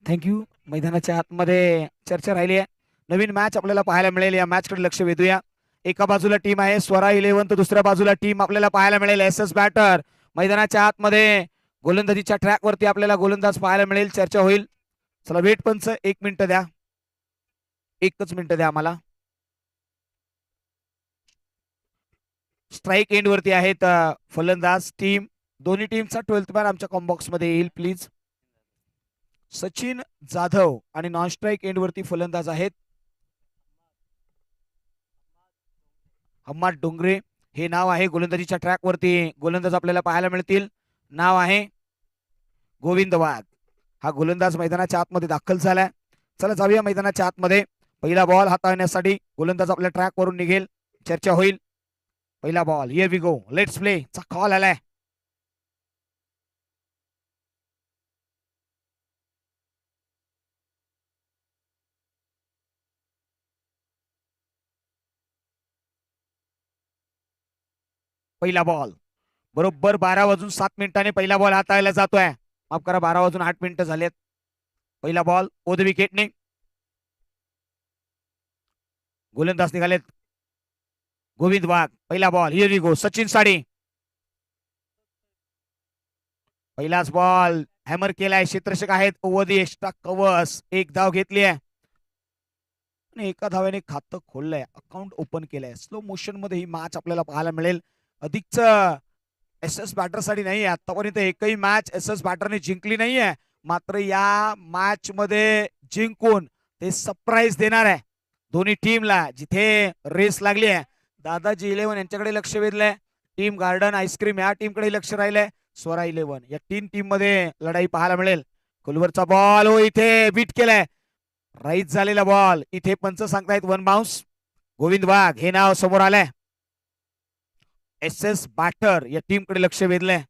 Thank you. मैदानाच्या आतमध्ये चर्चा राहिली आहे. नवीन मॅच आपल्याला पाहायला मिळेल. या मॅच कडे लक्ष वेधूया. एका बाजूला टीम आहे स्वरा 11 तर दुसऱ्या बाजूला टीम आपल्याला पाहायला मिळेल एस बॅटर. मैदानाच्या आतमध्ये गोलंदाजीच्या ट्रॅक वरती आपल्याला गोलंदाज पाहायला मिळेल. चर्चा होईल. चला वेट पंच 1 मिनिट द्या. 1च मिनिट द्या आम्हाला. स्ट्राईक एंड वरती आहेत फलंदाज टीम. दोन्ही टीमचा 12th मॅन आमच्या कॉम्बॉक्स मध्ये येईल प्लीज. सचिन जाधव आणि नॉन स्ट्राईक एंड वरती फलंदाज आहेत हम्माद डोंगरे. हे नाव आहे गोलंदाजीच्या ट्रॅक वरती गोलंदाज आपल्याला पाहायला मिळतील. नाव आहे गोविंद वाघ. हा गोलंदाज मैदानाच्या आतमध्ये दाखल झालाय. चला जाऊया मैदानाच्या आतमध्ये. पहिला बॉल हाताळण्यासाठी गोलंदाज आपल्या ट्रॅक वरून निघेल. चर्चा होईल. पहिला ball here we go let's play चा कॉल आलाय. पहिला बॉल बरोबर 12 वाजून 7 मिनिटांनी पहिला बॉल हाताळला जातोय. माफ करा 12 वाजून 8 मिनिटं झालेत. पहिला बॉल ओद विकेटने. गोलंदाज निघालेत गोविंद वाघ. पहिला ball here we go Sachin Sadi. पहिलाच बॉल हॅमर केलाय. क्षेत्ररक्षक आहेत ओवधी एक्स्ट्रा कव्हर्स. एक धाव घेतली आहे आणि एका धाव्याने खातं खोललंय. अकाउंट ओपन केलंय. स्लो मोशन मध्ये ही मॅच आपल्याला पाहायला मिळेल. अधिकच एस बॅटर साठी नाही. आतापर्यंत एकही मॅच एस बॅटरने जिंकली नाहीये. मात्र या मॅच मध्ये जिंकून ते सरप्राईज देणार आहे दोन्ही टीमला. जिथे रेस लागली आहे दादाजी 11 यांच्याकडे लक्ष वेधलंय. टीम गार्डन आईस्क्रीम या टीमकडे लक्ष राहिलंय. स्वरा 11 या 3 टीम मध्ये लढाई पाहायला मिळेल. कुलवरचा बॉल हो इथे बीट केलाय. राईट झालेला बॉल. इथे पंच सांगतायत 1 बाउन्स. गोविंद वाघ हे नाव समोर आलंय. एस बॅटर या टीमकडे लक्ष वेधलंय.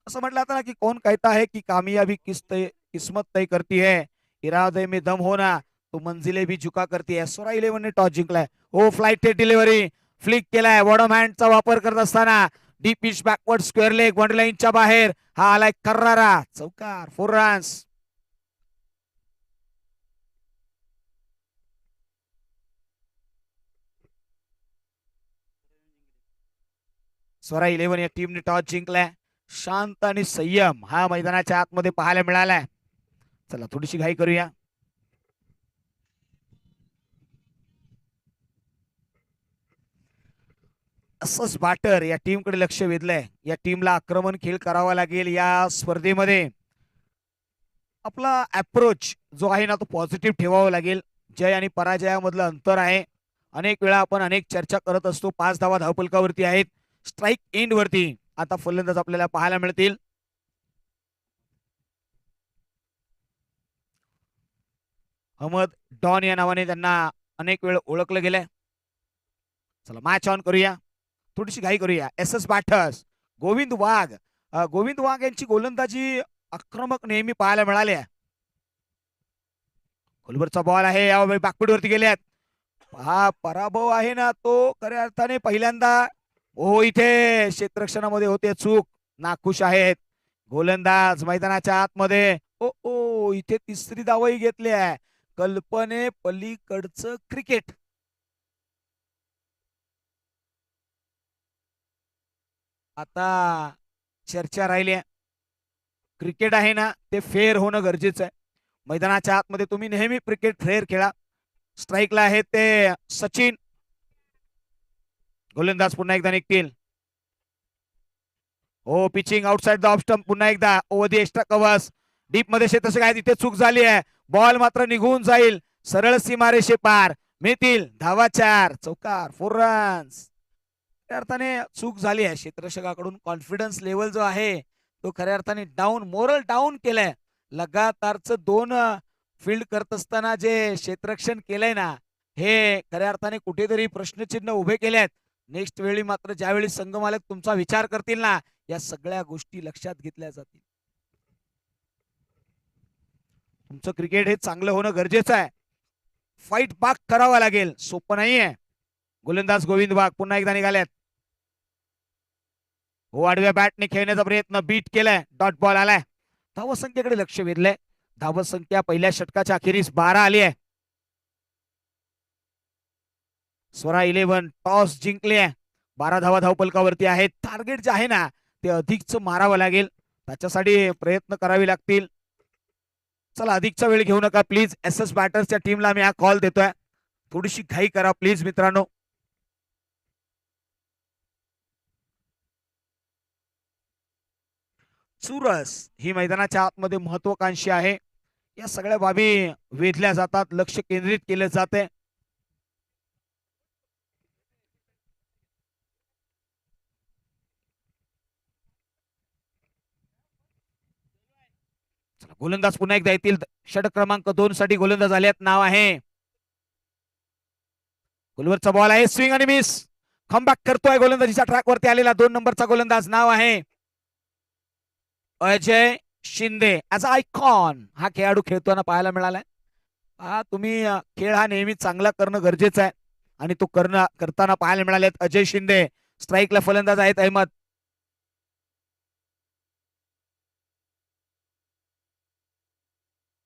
असं म्हटलं आता ना की कौन कहता है की कामयाबी किस्मत तय करती है. इरादे में दम होना तो मंजिले भी झुका करती है. स्वरा 11 ने टॉस जिंकलाय. हो फ्लाइट डिलिव्हरी फ्लिक केलाय. बॉटम हँडचा वापर करत असताना deep pitch backward square leg boundary लाईनच्या बाहेर. हा आलाय कर्रारा. चौकार 4 रन्स. स्वरा 11 या टीमने टॉस जिंकलाय. शांत आणि संयम हा मैदानाच्या आतमध्ये पाहायला मिळालाय. चला थोडीशी घाई करूया. असंच बॅटर या टीमकडे लक्ष वेधलंय. या टीमला आक्रमण खेळ करावा लागेल. या स्पर्धेमध्ये आपला अप्रोच जो आहे ना तो पॉझिटिव्ह ठेवावा लागेल. जय आणि पराजयामधलं अंतर आहे. अनेक वेळा आपण अनेक चर्चा करत असतो. 5 धावा धावफलकावरती आहेत. स्ट्राईक एंड वरती आता फलंदाज आपल्याला पाहायला मिळतील. अहमद डॉन या नावाने त्यांना अनेक वेळ ओळखलं गेलंय. चला मॅच ऑन करूया. थोडीशी घाई करूया. एस बॅटर्स गोविंद वाघ. गोविंद वाघ यांची गोलंदाजी आक्रमक नेहमी पाहायला मिळाली आहे. खोलवरचा बॉल आहे. यावेळी बॅकफूट वरती गेल्यात. हा पराभव आहे ना तो खऱ्या अर्थाने पहिल्यांदा. हो इथे क्षेत्ररक्षणामध्ये होते चूक. नाखुश आहेत गोलंदाज मैदानाच्या आतमध्ये. ओ ओ इथे तिसरी धावही घेतली आहे. कल्पने पलीकडचं क्रिकेट. आता चर्चा राहिली आहे. क्रिकेट आहे ना ते फेअर होणं गरजेचं आहे. मैदानाच्या आतमध्ये तुम्ही नेहमी क्रिकेट फेअर खेळा. स्ट्राईकला आहेत ते सचिन. गोलंदाज पुन्हा एकदा निघतील. हो pitching outside the off stump. पुन्हा एकदा ओव्हर दी एक्स्ट्रा कव्हर्स. डीप मध्ये क्षेत्ररक्षक आहेत. इथे चूक झाली आहे. बॉल मात्र निघून जाईल. सरळ सीमारेषे पार. मिळतील धावा 4. चौकार 4 रन्स. त्या अर्थाने चूक झाली आहे क्षेत्ररक्षकाकडून. कॉन्फिडन्स लेवल जो आहे तो खऱ्या अर्थाने डाऊन मोरल डाऊन केलाय. लगातारच 2 फील्ड करत असताना जे क्षेत्ररक्षण केलंय ना हे खऱ्या अर्थाने कुठेतरी प्रश्नचिन्ह उभे केलेत. नेक्स्ट वेळी मात्र ज्यावेळी संघमालक तुमचा विचार करतील ना या सगळ्या गोष्टी लक्षात घेतल्या जातील. तुमचं क्रिकेट हे चांगलं होणं गरजेचं आहे. फाईट बाक करावा लागेल. सोपं नाहीये. गोलंदाज गोविंद वाघ पुन्हा एकदा निघाल्यात. हो आडव्या बॅटने खेळण्याचा प्रयत्न बीट केलाय. डॉट बॉल आलाय. धावसंख्येकडे लक्ष वेधलंय. धावत संख्या पहिल्या षटकाच्या अखेरीस 12 आली आहे. स्वरा 11 टॉस जिंकले. 12 धावा धावपलकावरती आहेत. टार्गेट जे आहे ना ते अधिकच मारावं लागेल, त्याच्यासाठी प्रयत्न करावे लागतील. चला अधिकचा वेळ घेऊ नका प्लीज. एसएस बॅटर्सच्या टीमला मी हा कॉल देतोय, थोडीशी घाई करा प्लीज मित्रांनो. चुरस ही मैदानाच्या आतमध्ये महत्वाकांक्षी आहे. या सगळ्या बाबी वेधल्या जातात, लक्ष केंद्रित केले जाते. गोलंदाज पुन्हा एकदा येतील. षटक क्रमांक 2 साठी गोलंदाज आल्यात. नाव आहे गोलवरचा बॉल आहे, स्विंग आणि मिस. कमबॅक करतोय गोलंदाजीच्या ट्रॅक वरती आलेला 2 नंबरचा गोलंदाज. नाव आहे अजय शिंदे. ऍज आयकॉन हा खेळाडू खेळताना पाहायला मिळालाय. तुम्ही खेळ हा नेहमी चांगला करणं गरजेचं आहे आणि तो करताना पाहायला मिळालेत. अजय शिंदे स्ट्राईकला फलंदाज आहेत. अहमद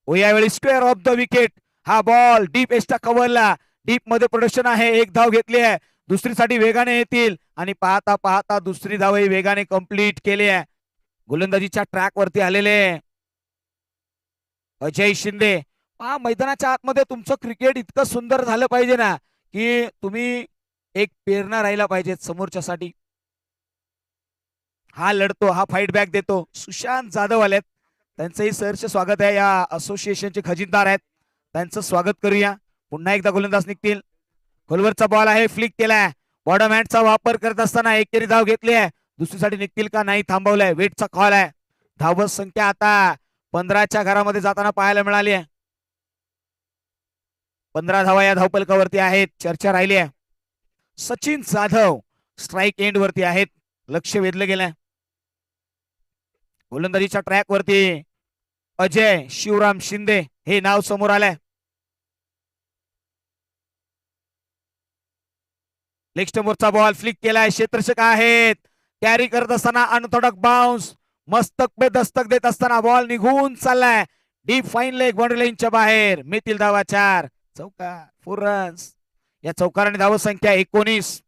यावेळी स्क्वेअर ऑफ द विकेट. हा बॉल डीप एजच्या कव्हरला, डीप मध्ये प्रोडक्शन आहे. एक धाव घेतली आहे, दुसरी साठी वेगाने येतील आणि पाहता पाहता दुसरी धावही वेगाने कंप्लीट केली आहे. गोलंदाजीच्या ट्रॅक वरती आलेले अजय शिंदे. मैदानाच्या आतमध्ये तुमचं क्रिकेट इतकं सुंदर झालं पाहिजे ना की तुम्ही एक प्रेरणा राहिला पाहिजे समोरच्यासाठी. हा लढतो, हा फाईट बॅक देतो. सुशांत जाधव आलेत, त्यांचंही सहर्ष स्वागत आहे. या असोसिएशनचे खजिनदार आहेत, त्यांचं स्वागत करूया. पुन्हा एकदा गोलंदाज निघतील. खोलवरचा बॉल आहे, फ्लिक केलाय. बॉडम हँडचा वापर करत असताना एकेरी धाव घेतली आहे. दुसरीसाठी निघतील का नाही थांबवलंय. वेटचा कॉल आहे. धावत संख्या आता 15च्या घरामध्ये जाताना पाहायला मिळाली आहे. 15 धावा या धावपलकावरती आहेत. चर्चा राहिली आहे. सचिन जाधव स्ट्राईक एंड वरती आहेत. लक्ष वेधलं गेलंय. गोलंदाजीच्या ट्रॅक वरती अजय शिवराम शिंदे हे नाव समोर आलंय. लेग स्टंपवरचा बॉल फ्लिक केलाय. क्षेत्ररक्षक आहेत. कॅरी करत असताना अनथोडक बाउन्स, मस्तक पे दस्तक देत असताना बॉल निघून चाललाय. डीप फाईन लेग बाउंड्री लाईनच्या बाहेर. मिळतील धावा 4. चौकार 4 रन्स. या चौकाराने धाव संख्या 19.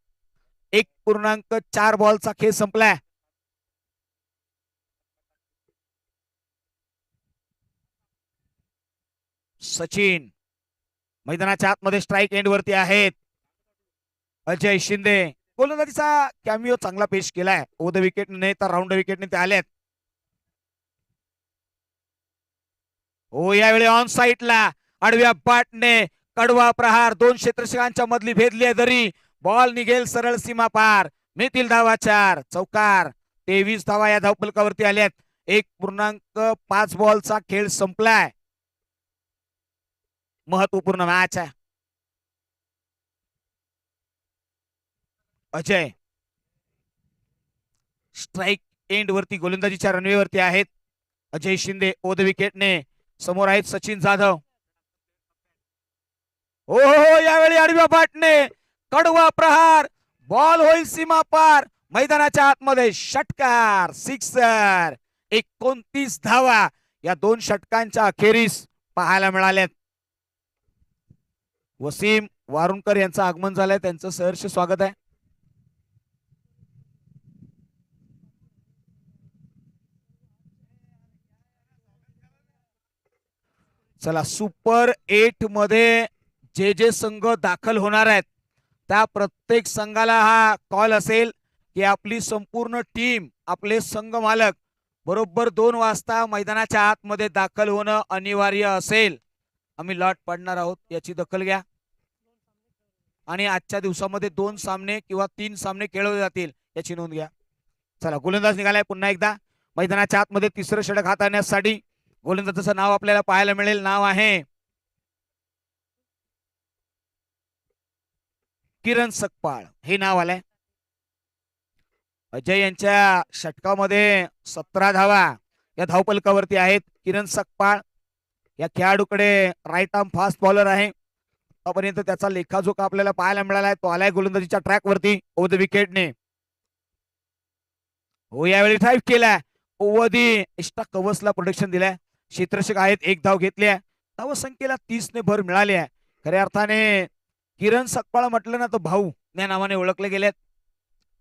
1.4 बॉलचा खेळ संपलाय. सचिन मैदानाच्या आतमध्ये स्ट्राईक एंड वरती आहेत. अजय शिंदे गोलंदाजीचा कॅमिओ चांगला पेश केलाय. ओव्हर द विकेटने तर राऊंड द विकेटने ते आलेत. यावेळी ऑन साईडला आडव्या बॅटने कडवा प्रहार. 2 क्षेत्ररक्षकांच्या मधली भेदली आहे दरी. बॉल निघेल सरळ सीमा पार. मिळतील धावा 4. चौकार 23 धावा या धावपलकावरती आल्यात. 1.5 बॉलचा खेळ संपलाय. महत्वपूर्ण मॅच आहे. अजय स्ट्राईक एंड वरती गोलंदाजीच्या रनवे वरती आहेत. अजय शिंदे ओव्हर द विकेटने समोर आहेत सचिन जाधव. हो यावेळी आडव्या बॅटने कडवा प्रहार. बॉल होईल सीमा पार. मैदानाच्या आतमध्ये षटकार, सिक्सर. 29 धावा या 2 षटकांच्या अखेरीस पाहायला मिळाल्यात. वसीम वारुणकर यांचं आगमन झालंय, त्यांचं सहर्ष स्वागत आहे. चला सुपर 8 मध्ये जे संघ दाखल होणार आहेत त्या प्रत्येक संघाला हा कॉल असेल की आपली संपूर्ण टीम, आपले संघ मालक बरोबर 2 वाजता मैदानाच्या आतमध्ये दाखल होणं अनिवार्य असेल. आम्ही लॉट पाडणार आहोत, याची दखल घ्या. आणि आजच्या दिवसामध्ये 2 सामने किंवा 3 सामने खेळवले जातील याची नोंद घ्या. चला गोलंदाज निघालाय पुन्हा एकदा मैदानाच्या आतमध्ये. तिसरं षटक हाताळण्यासाठी गोलंदाजाचं नाव आपल्याला पाहायला मिळेल. नाव आहे किरण सकपाळ, हे नाव आलंय. अजय यांच्या षटकामध्ये 17 धावा या धावपलकावरती आहेत. किरण सकपाळ या खेळाडूकडे राईट आर्म फास्ट बॉलर आहे. आतापर्यंत त्याचा लेखाजोखा आपल्याला पाहायला मिळाला आहे. तो आलाय गोलंदाजीच्या ट्रॅक वरती ओव्हर द विकेटने. यावेळी ड्राईव्ह केलाय. ओव्हर दी एक्स्ट्रा कव्हर्सला प्रोटेक्शन दिलाय. क्षेत्ररक्षक आहेत, एक धाव घेतली आहे. धावसंख्येला 30 ने भर मिळाली आहे. खऱ्या अर्थाने किरण सकपाळ म्हटलं ना तर भाऊ या नावाने ओळखले गेलेत.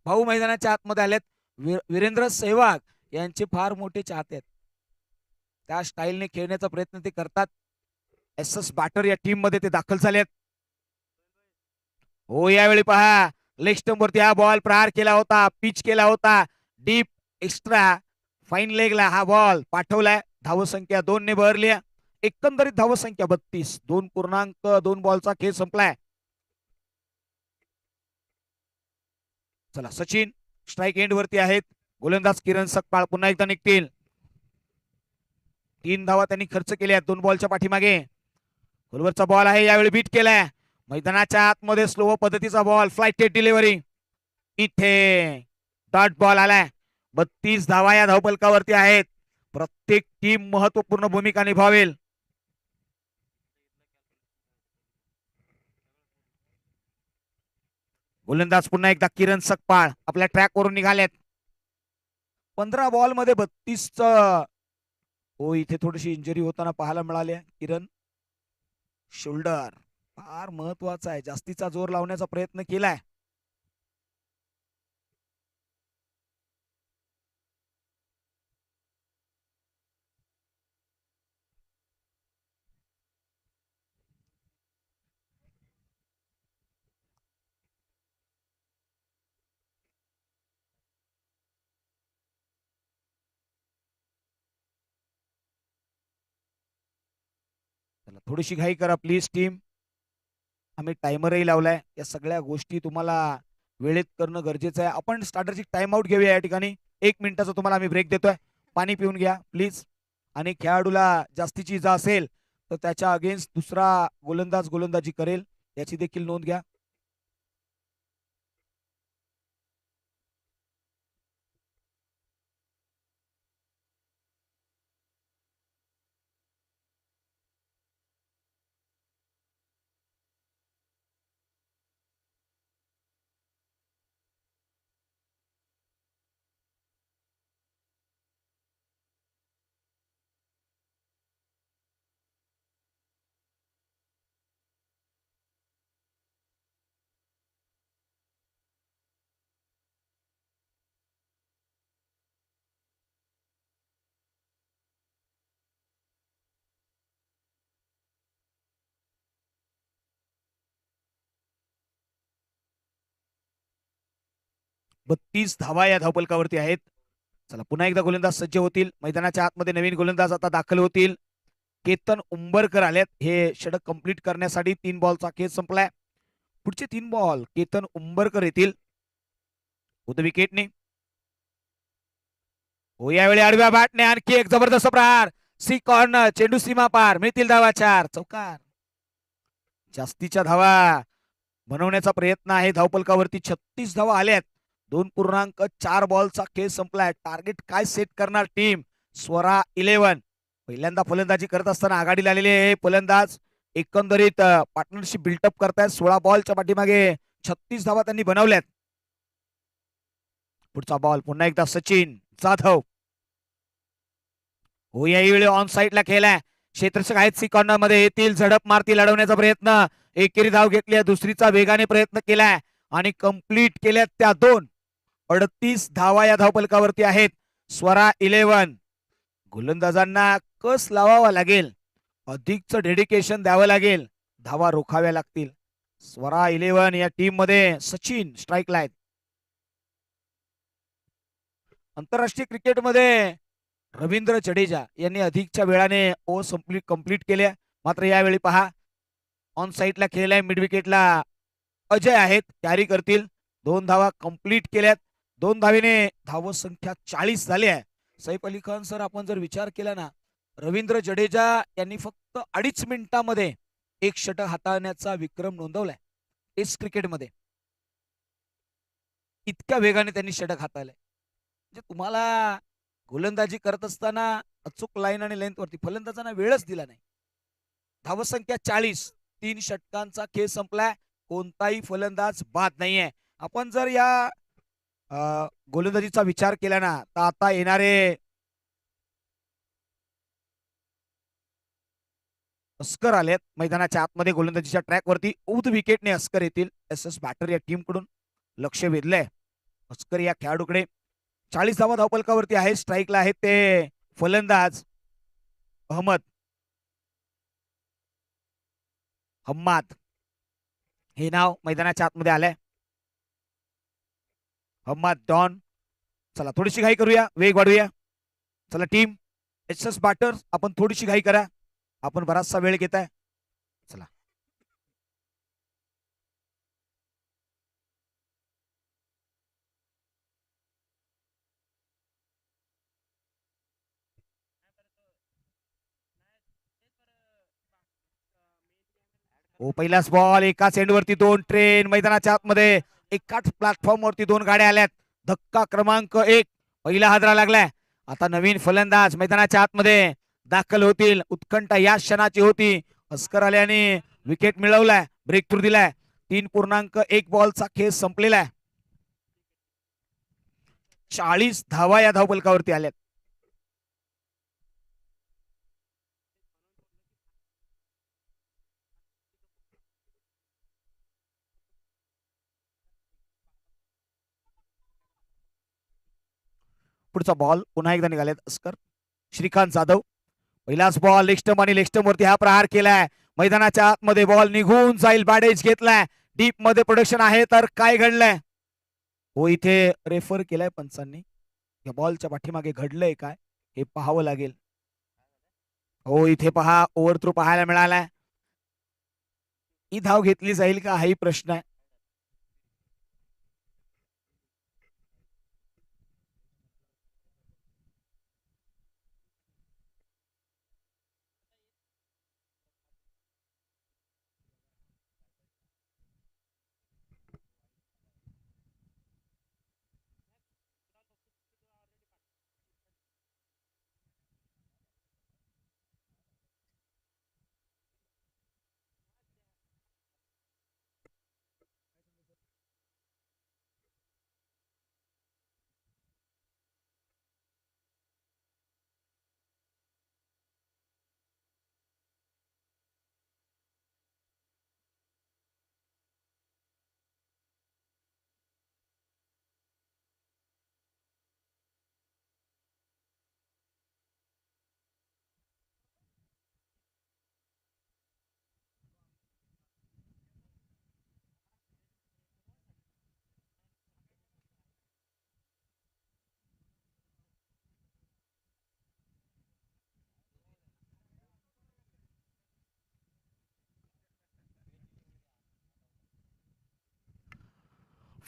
भाऊ मैदानाच्या आतमध्ये आलेत. वीरेंद्र सेहवाग यांचे फार मोठे चाहते आहेत. त्या स्टाईलने खेळण्याचा प्रयत्न ते करतात. एस बॅटर या टीम मध्ये ते दाखल झालेत. हो, यावेळी पहा लेग स्टंप वरती हा बॉल प्रहार केला होता, पिच केला होता, डीप एक्स्ट्रा फाईन लेगला हा बॉल पाठवलाय. धावसंख्या 2 ने भरली. एकंदरीत धावसंख्या 32. 2.2 बॉलचा खेळ संपलाय. चला सचिन स्ट्राईक एंड वरती आहेत. गोलंदाज किरण सकपाळ पुन्हा एकदा निघतील. 3 धावा त्यांनी खर्च केल्या 2 बॉलच्या पाठीमागे. गोलवरचा बॉल आहे, यावेळी बीट केलाय. मैदानाच्या आतमध्ये स्लो पद्धतीचा बॉल, फ्लाइटेड डिलिव्हरी. इथे डॉट बॉल आलाय. 32 धावा या धावफलकावरती आहेत. प्रत्येक टीम महत्वपूर्ण भूमिका निभावेल. गोलंदाज पुन्हा एकदा किरण सकपाळ आपल्या ट्रॅक वरून निघालेत. 15 बॉल मध्ये 32 हो, इथे थोडीशी इंजरी होताना पाहायला मिळाली. किरण शोल्डर फार महत्वाचा आहे. जास्तीचा जोर लावण्याचा प्रयत्न केलाय. थोडीशी घाई करा प्लीज टीम. आम्ही टायमरही लावलाय. या सगळ्या गोष्टी तुम्हाला वेळेत करणं गरजेचं आहे. आपण स्टार्टरची टाइम आउट घेऊया या ठिकाणी. 1 मिनिटाचा तुम्हाला आम्ही ब्रेक देतोय. पाणी पिऊन घ्या प्लीज. आणि खेळाडूला जास्तीची इजा असेल तर त्याच्या अगेन्स्ट दुसरा गोलंदाज गोलंदाजी करेल याची देखील नोंद घ्या. बत्तीस धावा या धावफलकावरती आहेत. चला पुन्हा एकदा गोलंदाज सज्ज होतील. मैदानाच्या आतमध्ये नवीन गोलंदाज आता दाखल होतील. केतन उंबरकर आलेत हे षटक कंप्लीट करण्यासाठी. 3 बॉलचा खेळ संपलाय. पुढचे 3 बॉल केतन उंबरकर येतील. उद विकेटने हो, यावेळी आडव्या बॅटने आणखी एक जबरदस्त प्रहार. सी कॉर्नर, चेंडू सीमा पार, मिळतील धावा 4. चौकार. जास्तीच्या धावा बनवण्याचा प्रयत्न आहे. धावफलकावरती 36 धावा आल्यात. 2.4 बॉलचा खेळ संपलाय. टार्गेट काय सेट करणार टीम स्वरा 11. पहिल्यांदा फलंदाजी करत असताना आघाडीला आलेले हे फलंदाज एकंदरीत पार्टनरशिप बिल्टअप करतायत. 16 बॉलच्या पाठीमागे 36 धावा त्यांनी बनवल्यात. पुढचा बॉल पुन्हा एकदा सचिन जाधव. हो, यावेळी ऑन साईडला खेळलाय. क्षेत्ररक्षक आहेत सी कॉर्नर मध्ये येतील, झडप मारतील, अडवण्याचा प्रयत्न. एकेरी धाव घेतली, दुसरीचा वेगाने प्रयत्न केलाय आणि कंप्लीट केल्यात त्या 2. 38 धावा या धावफलकावरती आहेत. स्वरा 11. गोलंदाजांना कस लावावा लागेल, अधिकचं डेडिकेशन द्यावं लागेल, धावा रोखाव्या लागतील. स्वरा 11 या टीम मध्ये सचिन स्ट्राईकला आहेत. आंतरराष्ट्रीय क्रिकेटमध्ये रवींद्र जडेजा यांनी अधिकच्या वेळाने ओव्हर कंप्लीट केल्या. मात्र यावेळी पहा ऑन साईडला खेळलाय. मिड विकेटला अजय आहेत, कॅरी करतील. 2 धावा कंप्लीट केल्यात. 2 धावेने धावसंख्या 40 झाली आहे. सैफ अली खान सर, आपण जर विचार केला ना, रवींद्र जडेजा यांनी फक्त 2.5 मिनिटांमध्ये 1 षटक हाताळण्याचा विक्रम नोंदवलाय टेस्ट क्रिकेटमध्ये. इतक्या वेगाने त्यांनी षटक हाताळलंय. म्हणजे तुम्हाला गोलंदाजी करत असताना अचूक लाईन आणि लेंथ वरती फलंदाजांना वेळच दिला नाही. धावसंख्या 40. 3 षटकांचा खेळ संपलाय. कोणताही फलंदाज बाद नाहीये. आपण जर या गोलंदाजीचा विचार केला ना तर आता येणारे अस्कर आलेत मैदानाच्या आतमध्ये गोलंदाजीच्या ट्रॅक वरती. उद विकेटने अस्कर येतील. एस एस बॅटर या टीम कडून लक्ष वेधलंय अस्कर या खेळाडूकडे. 40 धावा धावपलकावरती आहे. स्ट्राईकला आहेत ते फलंदाज अहमद हम्माद हे नाव मैदानाच्या आतमध्ये आलंय. हम्माद डॉन. चला थोडीशी घाई करूया, वेग वाढूया. चला टीम एस एस बॅटर आपण थोडीशी घाई करा, आपण बराचसा वेळ घेताय. चला हो पहिलाच बॉल एकाच एंडवरती दोन ट्रेन मैदानाच्या आतमध्ये. एकाच प्लॅटफॉर्म वरती दोन गाड्या आल्यात. धक्का क्रमांक 1 पहिला हादरा लागलाय. आता नवीन फलंदाज मैदानाच्या आतमध्ये दाखल होतील. उत्कंठा या क्षणाची होती. अस्कर आल्याने विकेट मिळवलाय, ब्रेक थ्रू दिलाय. 3.1 बॉलचा खेळ संपलेला आहे. 40 धावा या धावपलकावरती आल्यात. पुढचा बॉल पुन्हा एकदा निघालेत अस्कर. श्रीकांत जाधव. पहिलाच बॉल लेग आणि लेग वरती हा प्रहार केलाय. मैदानाच्या आतमध्ये बॉल निघून जाईल. बॅडेज घेतलाय. डीप मध्ये प्रोडक्शन आहे. तर काय घडलंय हो इथे रेफर केलाय पंचांनी. या बॉलच्या पाठीमागे घडलंय काय हे पाहावं लागेल. हो इथे पहा ओव्हर थ्रू पाहायला मिळालाय. ही धाव घेतली जाईल का हाही प्रश्न आहे.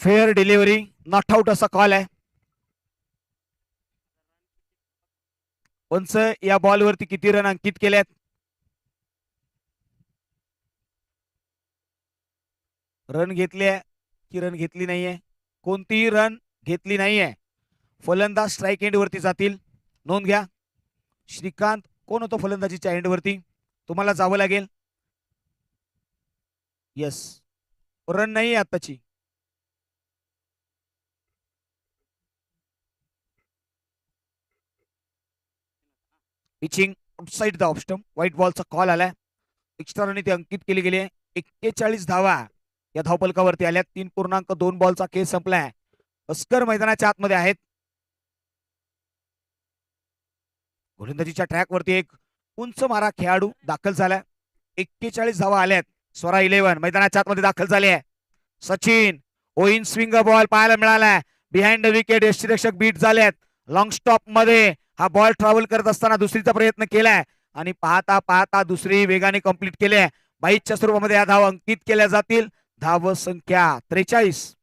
फेअर डिलिव्हरी नॉट आउट असा कॉल आहे. पंच या बॉलवरती किती रन अंकित केलेत. रन घेतले की रन घेतली नाहीये. कोणतीही रन घेतली नाहीये. फलंदाज स्ट्राईक एंड वरती जातील. नोंद घ्या. श्रीकांत कोण होतो फलंदाजीच्या एंड वरती. तुम्हाला जावं लागेल. येस रन नाही आताची. Pitching outside the off stump. White बॉलचा कॉल आलाय. एक्स्ट्रा रन इथे अंकित केली गेली आहे. 41 धावा या धावपलकावरती आल्या. 3.2 बॉलचा खेळ संपलाय. अस्कर मैदानाच्या आतमध्ये आहेत. गोलंदाजीच्या ट्रॅक वरती एक उंच मारा खेळाडू दाखल झालाय. 41 धावा आल्यात. स्वरा 11 मैदानाच्या आतमध्ये दाखल झाले आहे. सचिन ओइन स्विंग बॉल पाहायला मिळालाय. बिहाइंड द विकेट यष्टीरक्षक बीट झालेत. लॉंग स्टॉप मध्ये हा बॉल ट्रॅव्हल करत असताना दुसरीचा प्रयत्न केलाय आणि पाहता पाहता दुसरी वेगाने कंप्लीट केली आहे. 22च्या स्वरूपामध्ये या धाव अंकित केल्या जातील. धाव संख्या 43.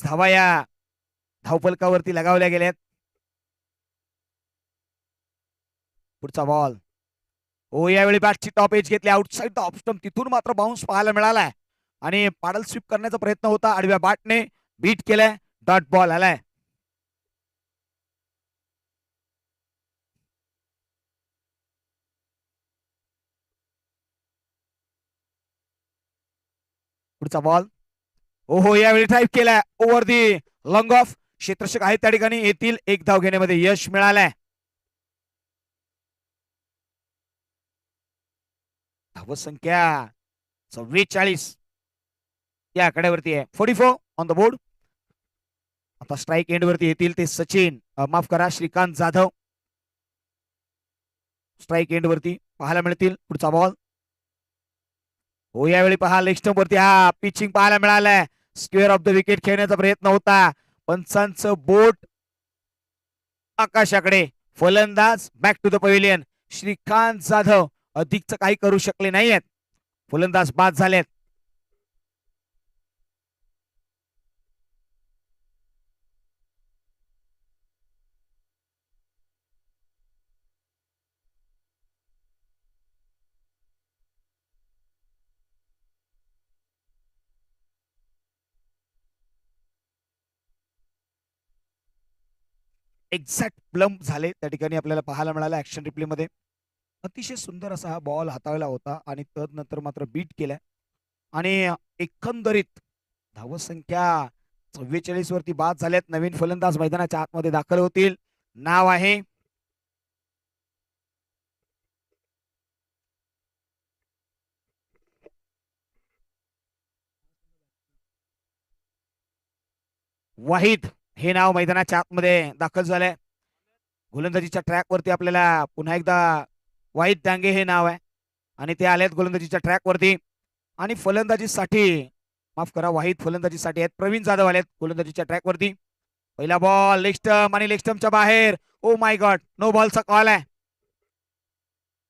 धावा या धावपलकावरती लगावल्या गेल्यात. पुढचा बॉल हो यावेळी बॅटची टॉप एज घेतली. Outside the off stump. तिथून मात्र बाउन्स पाहायला मिळालाय आणि पाडल स्वीप करण्याचा प्रयत्न होता. आडव्या बॅटने बीट केलाय. डॉट बॉल आलाय. पुढचा बॉल ओहो यावेळी ड्राईव्ह केलाय ओव्हर दी लॉंग ऑफ. क्षेत्ररक्षक आहेत त्या ठिकाणी येतील. एक धाव घेण्यामध्ये यश मिळालंय. धावसंख्या 44 या आकड्यावरती आहे. 44 ऑन द बोर्ड. आता स्ट्राईक एंड वरती येतील ते सचिन, माफ करा, श्रीकांत जाधव स्ट्राईक एंड वरती पाहायला मिळतील. पुढचा बॉल हो, यावेळी पहा लेग स्टंप वरती हा पिचिंग पाहायला मिळालाय. स्क्वेअर ऑफ द विकेट खेळण्याचा प्रयत्न होता. पंचांचं बोट आकाशाकडे. फलंदाज back to the pavilion. Shrikant Jadhav अधिकच काही करू शकले नाहीयेत. फलंदाज बाद झालेत. एक्झॅक्ट प्लम्प झाले त्या ठिकाणी आपल्याला पाहायला मिळालं ऍक्शन रिप्ले मध्ये. अतिशय सुंदर असा हा बॉल हाताळला होता आणि तदनंतर मात्र बीट केलाय. आणि एकंदरीत धावसंख्या 44 वरती बाद झाल्यात. नवीन फलंदाज मैदानाच्या आतमध्ये दाखल होतील. नाव आहे वाहिद. हे नाव मैदानाच्या आतमध्ये दाखल झालंय. गोलंदाजीच्या ट्रॅक वरती आपल्याला पुन्हा एकदा वाहिद डांगे हे नाव आहे आणि ते आलेत गोलंदाजीच्या ट्रॅक वरती. आणि फलंदाजीसाठी माफ करा, वाहिद फलंदाजीसाठी आहेत. प्रवीण जाधव आलेत गोलंदाजीच्या ट्रॅक वरती. पहिला बॉल लेग स्टंप आणि लेग स्टंपच्या बाहेर. ओ माय गॉड, नो बॉलचा कॉल आहे.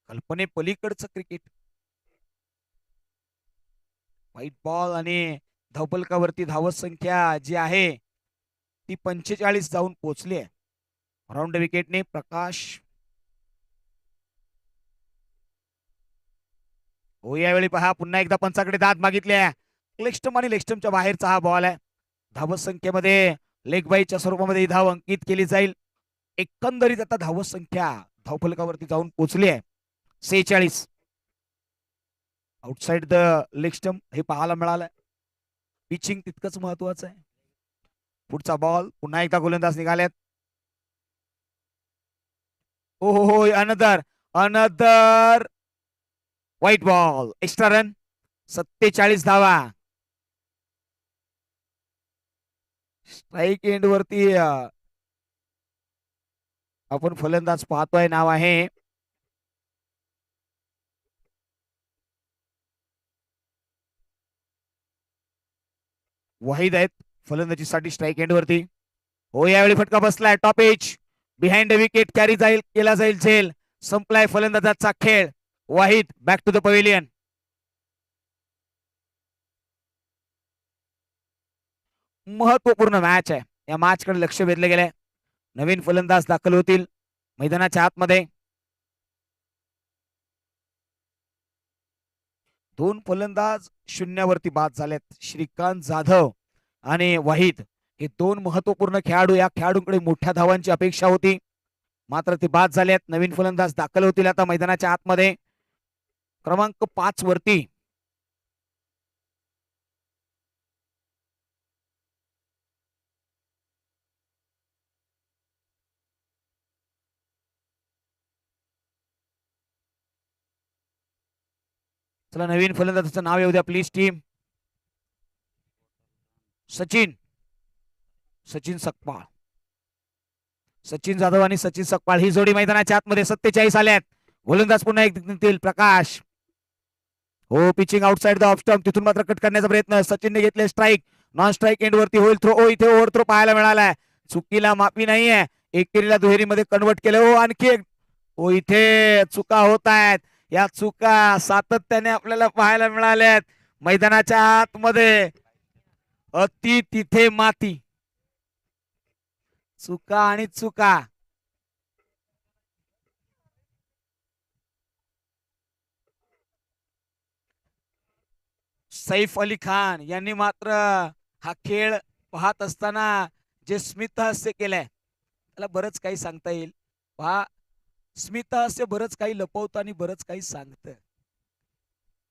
कल्पने पलीकडचं क्रिकेट. व्हाईट बॉल आणि धावफलकावरती धावत संख्या जी आहे ती 45 जाऊन पोहोचली आहे. राऊंड विकेटने प्रकाश हो, यावेळी पहा पुन्हा एकदा पंचाकडे दाद मागितल्या. लेग स्टंप आणि लेग स्टंपच्या बाहेरचा हा बॉल आहे. धावत संख्येमध्ये लेग बाईच्या स्वरूपामध्ये धाव अंकित केली जाईल. एकंदरीत आता धावत संख्या धावफलकावरती जाऊन पोहोचली आहे 46. आउटसाइड द लेग स्टंप हे पाहायला मिळालंय. पिचिंग तितकंच महत्वाचं आहे. पुढचा बॉल पुन्हा एकदा गोलंदाज निघालेत. हो हो हो, another another white ball. Extra run. 47 धावा. स्ट्राईक एंड वरती आपण फलंदाज पाहतोय. नाव आहे वाहिद आहेत फलंदाजीसाठी स्ट्राईक एंड वरती. हो, यावेळी फटका बसलाय. Top edge behind the wicket carry जाईल, केला जाईल झेल. संपलाय फलंदाजाचा खेळ. Wahid back to the pavilion. महत्वपूर्ण मॅच आहे. या मॅच कडे लक्ष वेधले गेले. नवीन फलंदाज दाखल होतील मैदानाच्या आतमध्ये. दोन फलंदाज शून्यावरती बाद झालेत. श्रीकांत जाधव आणि वाहिद हे दोन महत्वपूर्ण खेळाडू. या खेळाडूंकडे मोठ्या धावांची अपेक्षा होती, मात्र ते बाद झालेत. नवीन फलंदाज दाखल होतील आता मैदानाच्या आतमध्ये. क्रमांक 5 वरती चला, नवीन फलंदाजाचं नाव येऊ द्या प्लीज टीम. सचिन सचिन सकपाळ. सचिन जाधव आणि सचिन सकपाळ ही जोडी मैदानाच्या आतमध्ये 47 आल्यात. गोलंदाज पुन्हा एक निघतील. प्रकाश हो, pitching outside the off stump. तिथून मात्र कट करण्याचा प्रयत्न. सचिनने घेतले स्ट्राईक. नॉन स्ट्राईक एंड वरती होईल थ्रो. ओ, इथे ओव्हर थ्रो पाहायला मिळालाय. चुकीला माफी नाहीये. एकेरीला दुहेरीमध्ये कन्वर्ट केलं. हो, आणखी एक. हो, इथे चुका होत आहेत. या चुका सातत्याने आपल्याला पाहायला मिळाल्यात मैदानाच्या आतमध्ये. अति तिथे माती. चुका आणि चुका. सैफ अली खान यांनी मात्र हा खेळ पाहत असताना जे स्मितहास्य केलंय त्याला बरंच काही सांगता येईल. पहा, स्मितहास्य बरंच काही लपवतं आणि बरंच काही सांगतं.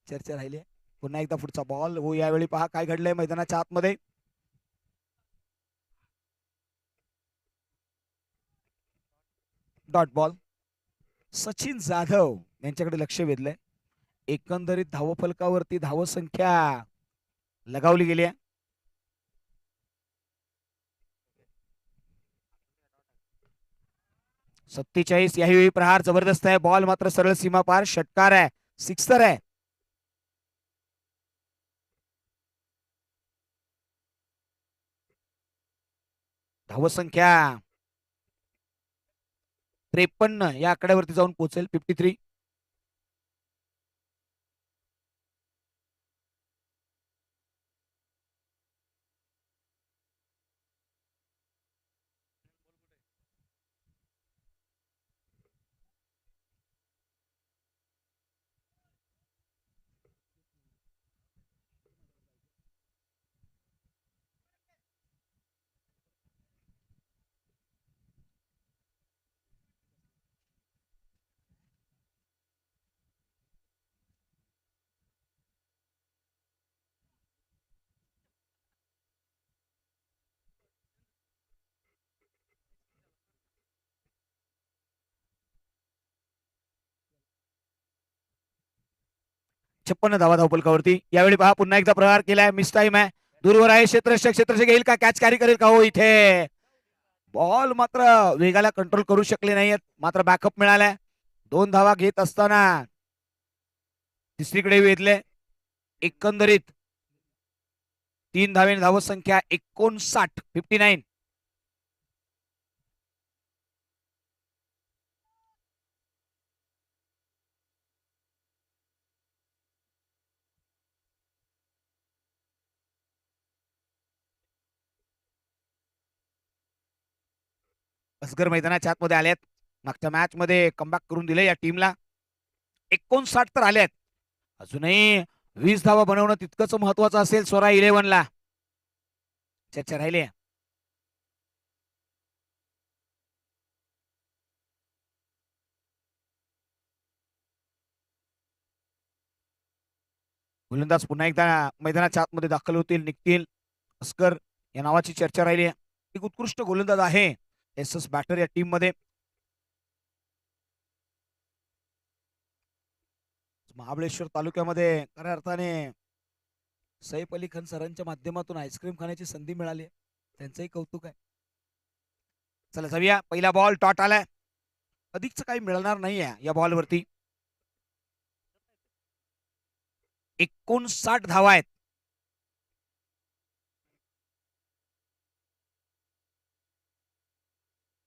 चर्चा राहिली. पुन्हा एकदा पुढचा बॉल. हो, यावेळी पहा काय घडलंय मैदानाच्या आतमध्ये. Dot ball. सचिन जाधव यांच्याकडे लक्ष वेधलंय. एकंदरीत धावफलकावरती धावसंख्या लगावली गेली आहे. सत्तेचाळीस. याही प्रहार जबरदस्त आहे. बॉल मात्र सरळ सीमा पार. षटकार आहे, सिक्सर आहे. धावसंख्या 53 या आकड्यावरती जाऊन पोहोचेल. 53. छप्पन्न धावा धावपलकावरती. यावेळी पहा पुन्हा एकदा प्रहार केलाय. मिस टाइम आहे. दूरवर आहे क्षेत्ररक्षक. क्षेत्ररक्षक येईल का? कॅच कॅरी करेल का? हो, इथे बॉल मात्र वेगाला कंट्रोल करू शकले नाहीयेत. मात्र बॅकअप मिळालाय. 2 धावा घेत असताना तिसरीकडे वेधले. एकंदरीत 3 धावे. धावसंख्या 59. 59. असगर मैदानाच्या आतमध्ये आलेत. मागच्या मॅच मध्ये कमबॅक करून दिले या टीमला. 59 तर आलेत. अजूनही 20 धावा बनवणं तितकंच महत्वाचं असेल. स्वरा 11 ला चर्चा राहिली. गोलंदाज पुन्हा एकदा मैदानाच्या आतमध्ये दाखल होतील, निघतील. अस्कर या नावाची चर्चा राहिली. एक उत्कृष्ट गोलंदाज आहे एस एस बॅटर या टीम मध्ये. महाबळेश्वर तालुक्यामध्ये खऱ्या अर्थाने सैफ अली खान सरांच्या माध्यमातून आईस्क्रीम खाण्याची संधी मिळाली. त्यांचंही कौतुक आहे. चला जाऊया. पहिला बॉल टॉट आलाय. अधिकच काही मिळणार नाहीये या बॉलवरती. 59 धावा आहेत.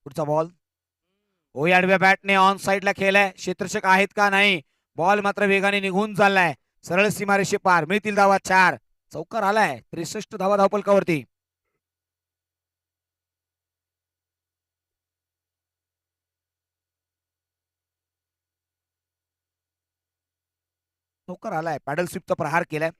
पुढचा बॉल. हो, आडव्या बॅटने ऑन साइडला खेळलाय. क्षेत्ररक्षक आहेत का? नाही. बॉल मात्र वेगाने निघून चाललाय. सरळ सीमारेषे पार. मिळतील धावा 4. चौकार आलाय. 63 धावा धावपलकावरती. चौकार आलाय. पॅडल स्वीपचा प्रहार केलाय.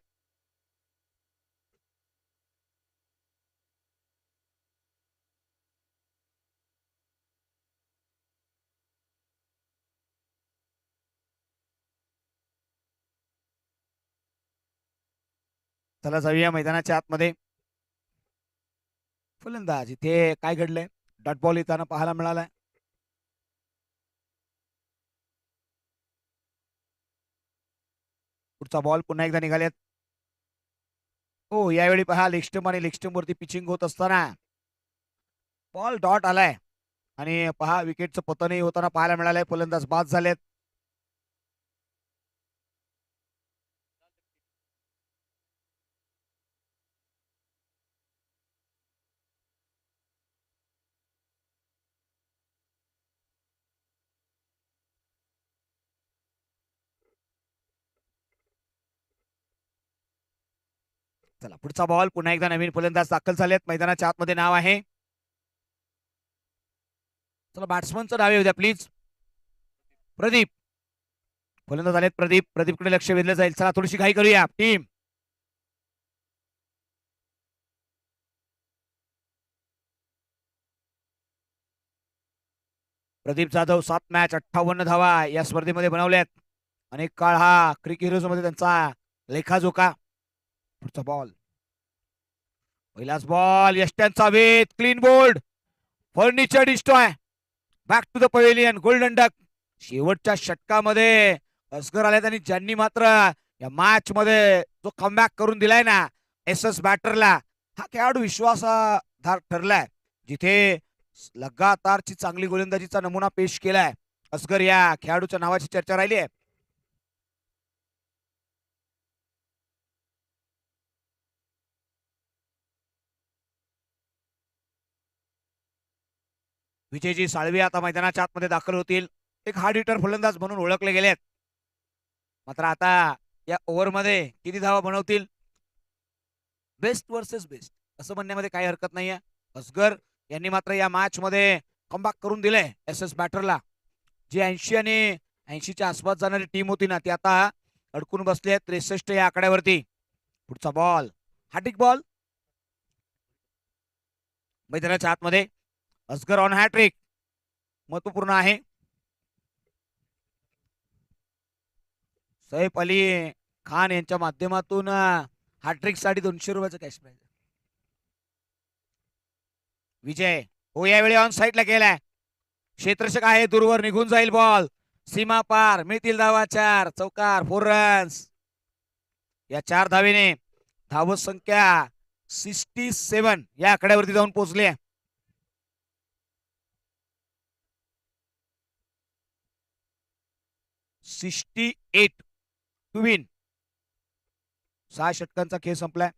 चला जाऊया मैदानाच्या आतमध्ये. फलंदाज इथे काय घडलंय? डॉट बॉल येताना पाहायला मिळालाय. पुढचा बॉल पुन्हा एकदा निघालेत. हो, यावेळी पहा लेगस्टंप आणि लेगस्टंप वरती पिचिंग होत असताना बॉल डॉट आलाय आणि पहा विकेटचं पतनही होताना पाहायला मिळालंय. फलंदाज बाद झालेत. चला पुढचा बॉल. पुन्हा एकदा नवीन फलंदाज दाखल झालेत. मैदानाच्या आतमध्ये नाव आहे. चला बॅट्समनचं नाव येऊ द्या प्लीज. प्रदीप. फलंदाज आलेत प्रदीप. प्रदीपकडे लक्ष वेधलं जाईल. चला थोडीशी घाई करूया टीम. प्रदीप जाधव 7 मॅच 58 धावा या स्पर्धेमध्ये बनवल्यात. अनेक काळ हा क्रिकेट हिरोज मध्ये त्यांचा लेखाजोखा. पुढचा बॉल. पहिलाच बॉल. यष्ट्यांचा वेध. Clean bowled. Furniture destroy. Back to the pavilion. Golden duck. शेवटच्या षटकामध्ये असगर आल्यात आणि ज्यांनी मात्र या मॅच मध्ये जो कमबॅक करून दिलाय ना एस एस बॅटरला, हा खेळाडू विश्वासार्ह ठरलाय. जिथे लगातारची चांगली गोलंदाजीचा नमुना पेश केलाय असगर या खेळाडूच्या नावाची चर्चा राहिली आहे. विजयजी साळवी आता मैदानाच्या आतमध्ये दाखल होतील. एक हार्ड हिटर फलंदाज म्हणून ओळखले गेलेत. मात्र आता या ओव्हरमध्ये किती धावा बनवतील? बेस्ट वर्सेस बेस्ट असं म्हणण्यामध्ये काही हरकत नाहीये. असगर यांनी मात्र या मॅच मध्ये कमबॅक करून दिलंय एस एस बॅटरला. जी 80 आणि 80च्या आसपास जाणारी टीम होती ना ती आता अडकून बसली आहे 63 या आकड्यावरती. पुढचा बॉल हार्दिक बॉल मैदानाच्या आतमध्ये. असगर ऑन हॅट्रिक महत्वपूर्ण आहे. सैफ अली खान यांच्या माध्यमातून हॅट्रिक साठी 200 रुपयाचं कॅश प्राइज. विजय हो यावेळी ऑन साईडला गेलाय. क्षेत्ररक्षक आहे दूरवर निघून जाईल बॉल. सीमा पार मिळतील धावा 4. चौकार 4 रन्स. या 4 धावेने धावत संख्या 67 या आकड्यावरती जाऊन पोहोचले. $68 टू विन. 6 षटकांचा खेळ संपलाय.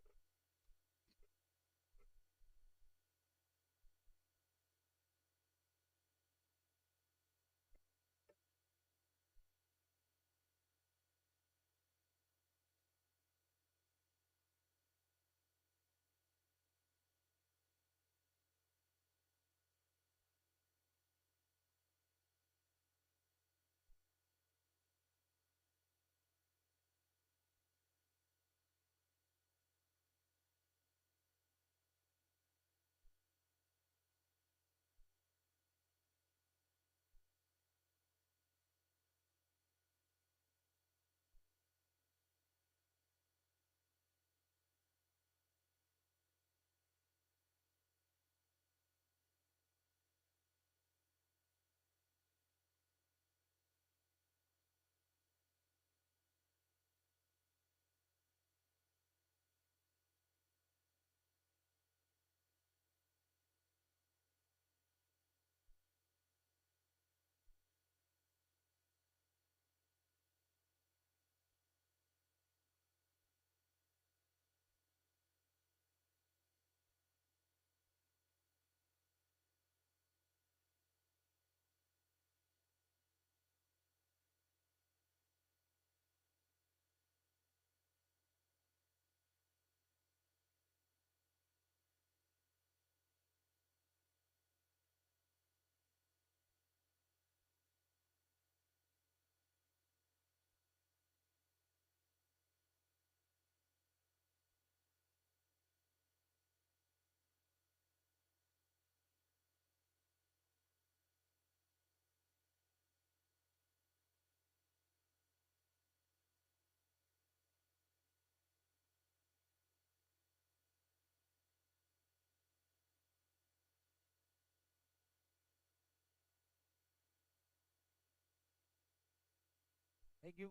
थँक्यू.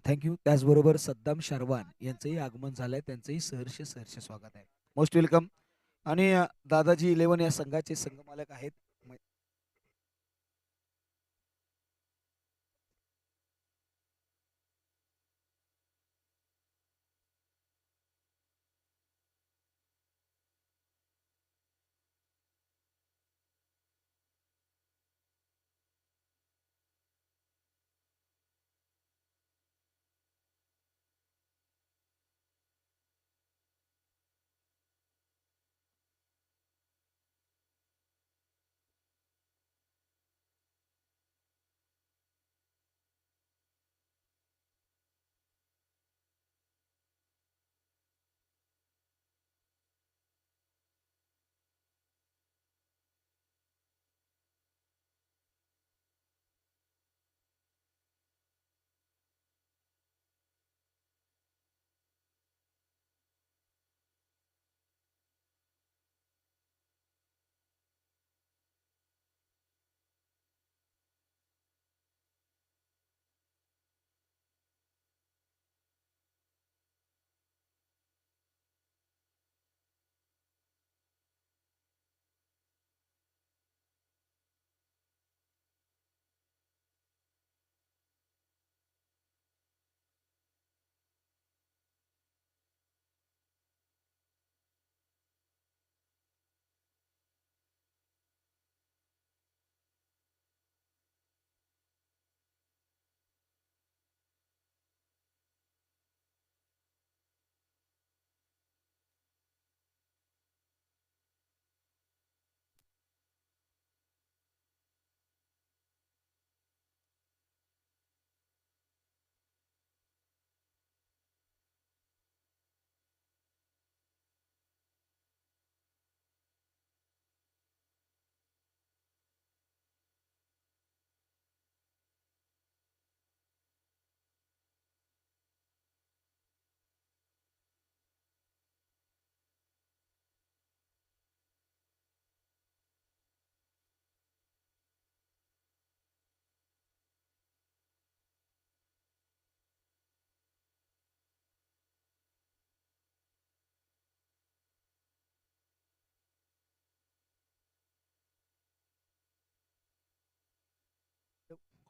थँक्यू. त्याचबरोबर सद्दाम शर्वान यांचंही आगमन झालंय. त्यांचंही सहर्ष सहर्ष स्वागत आहे. Most welcome. आणि दादाजी 11 या संघाचे संघमालक आहेत.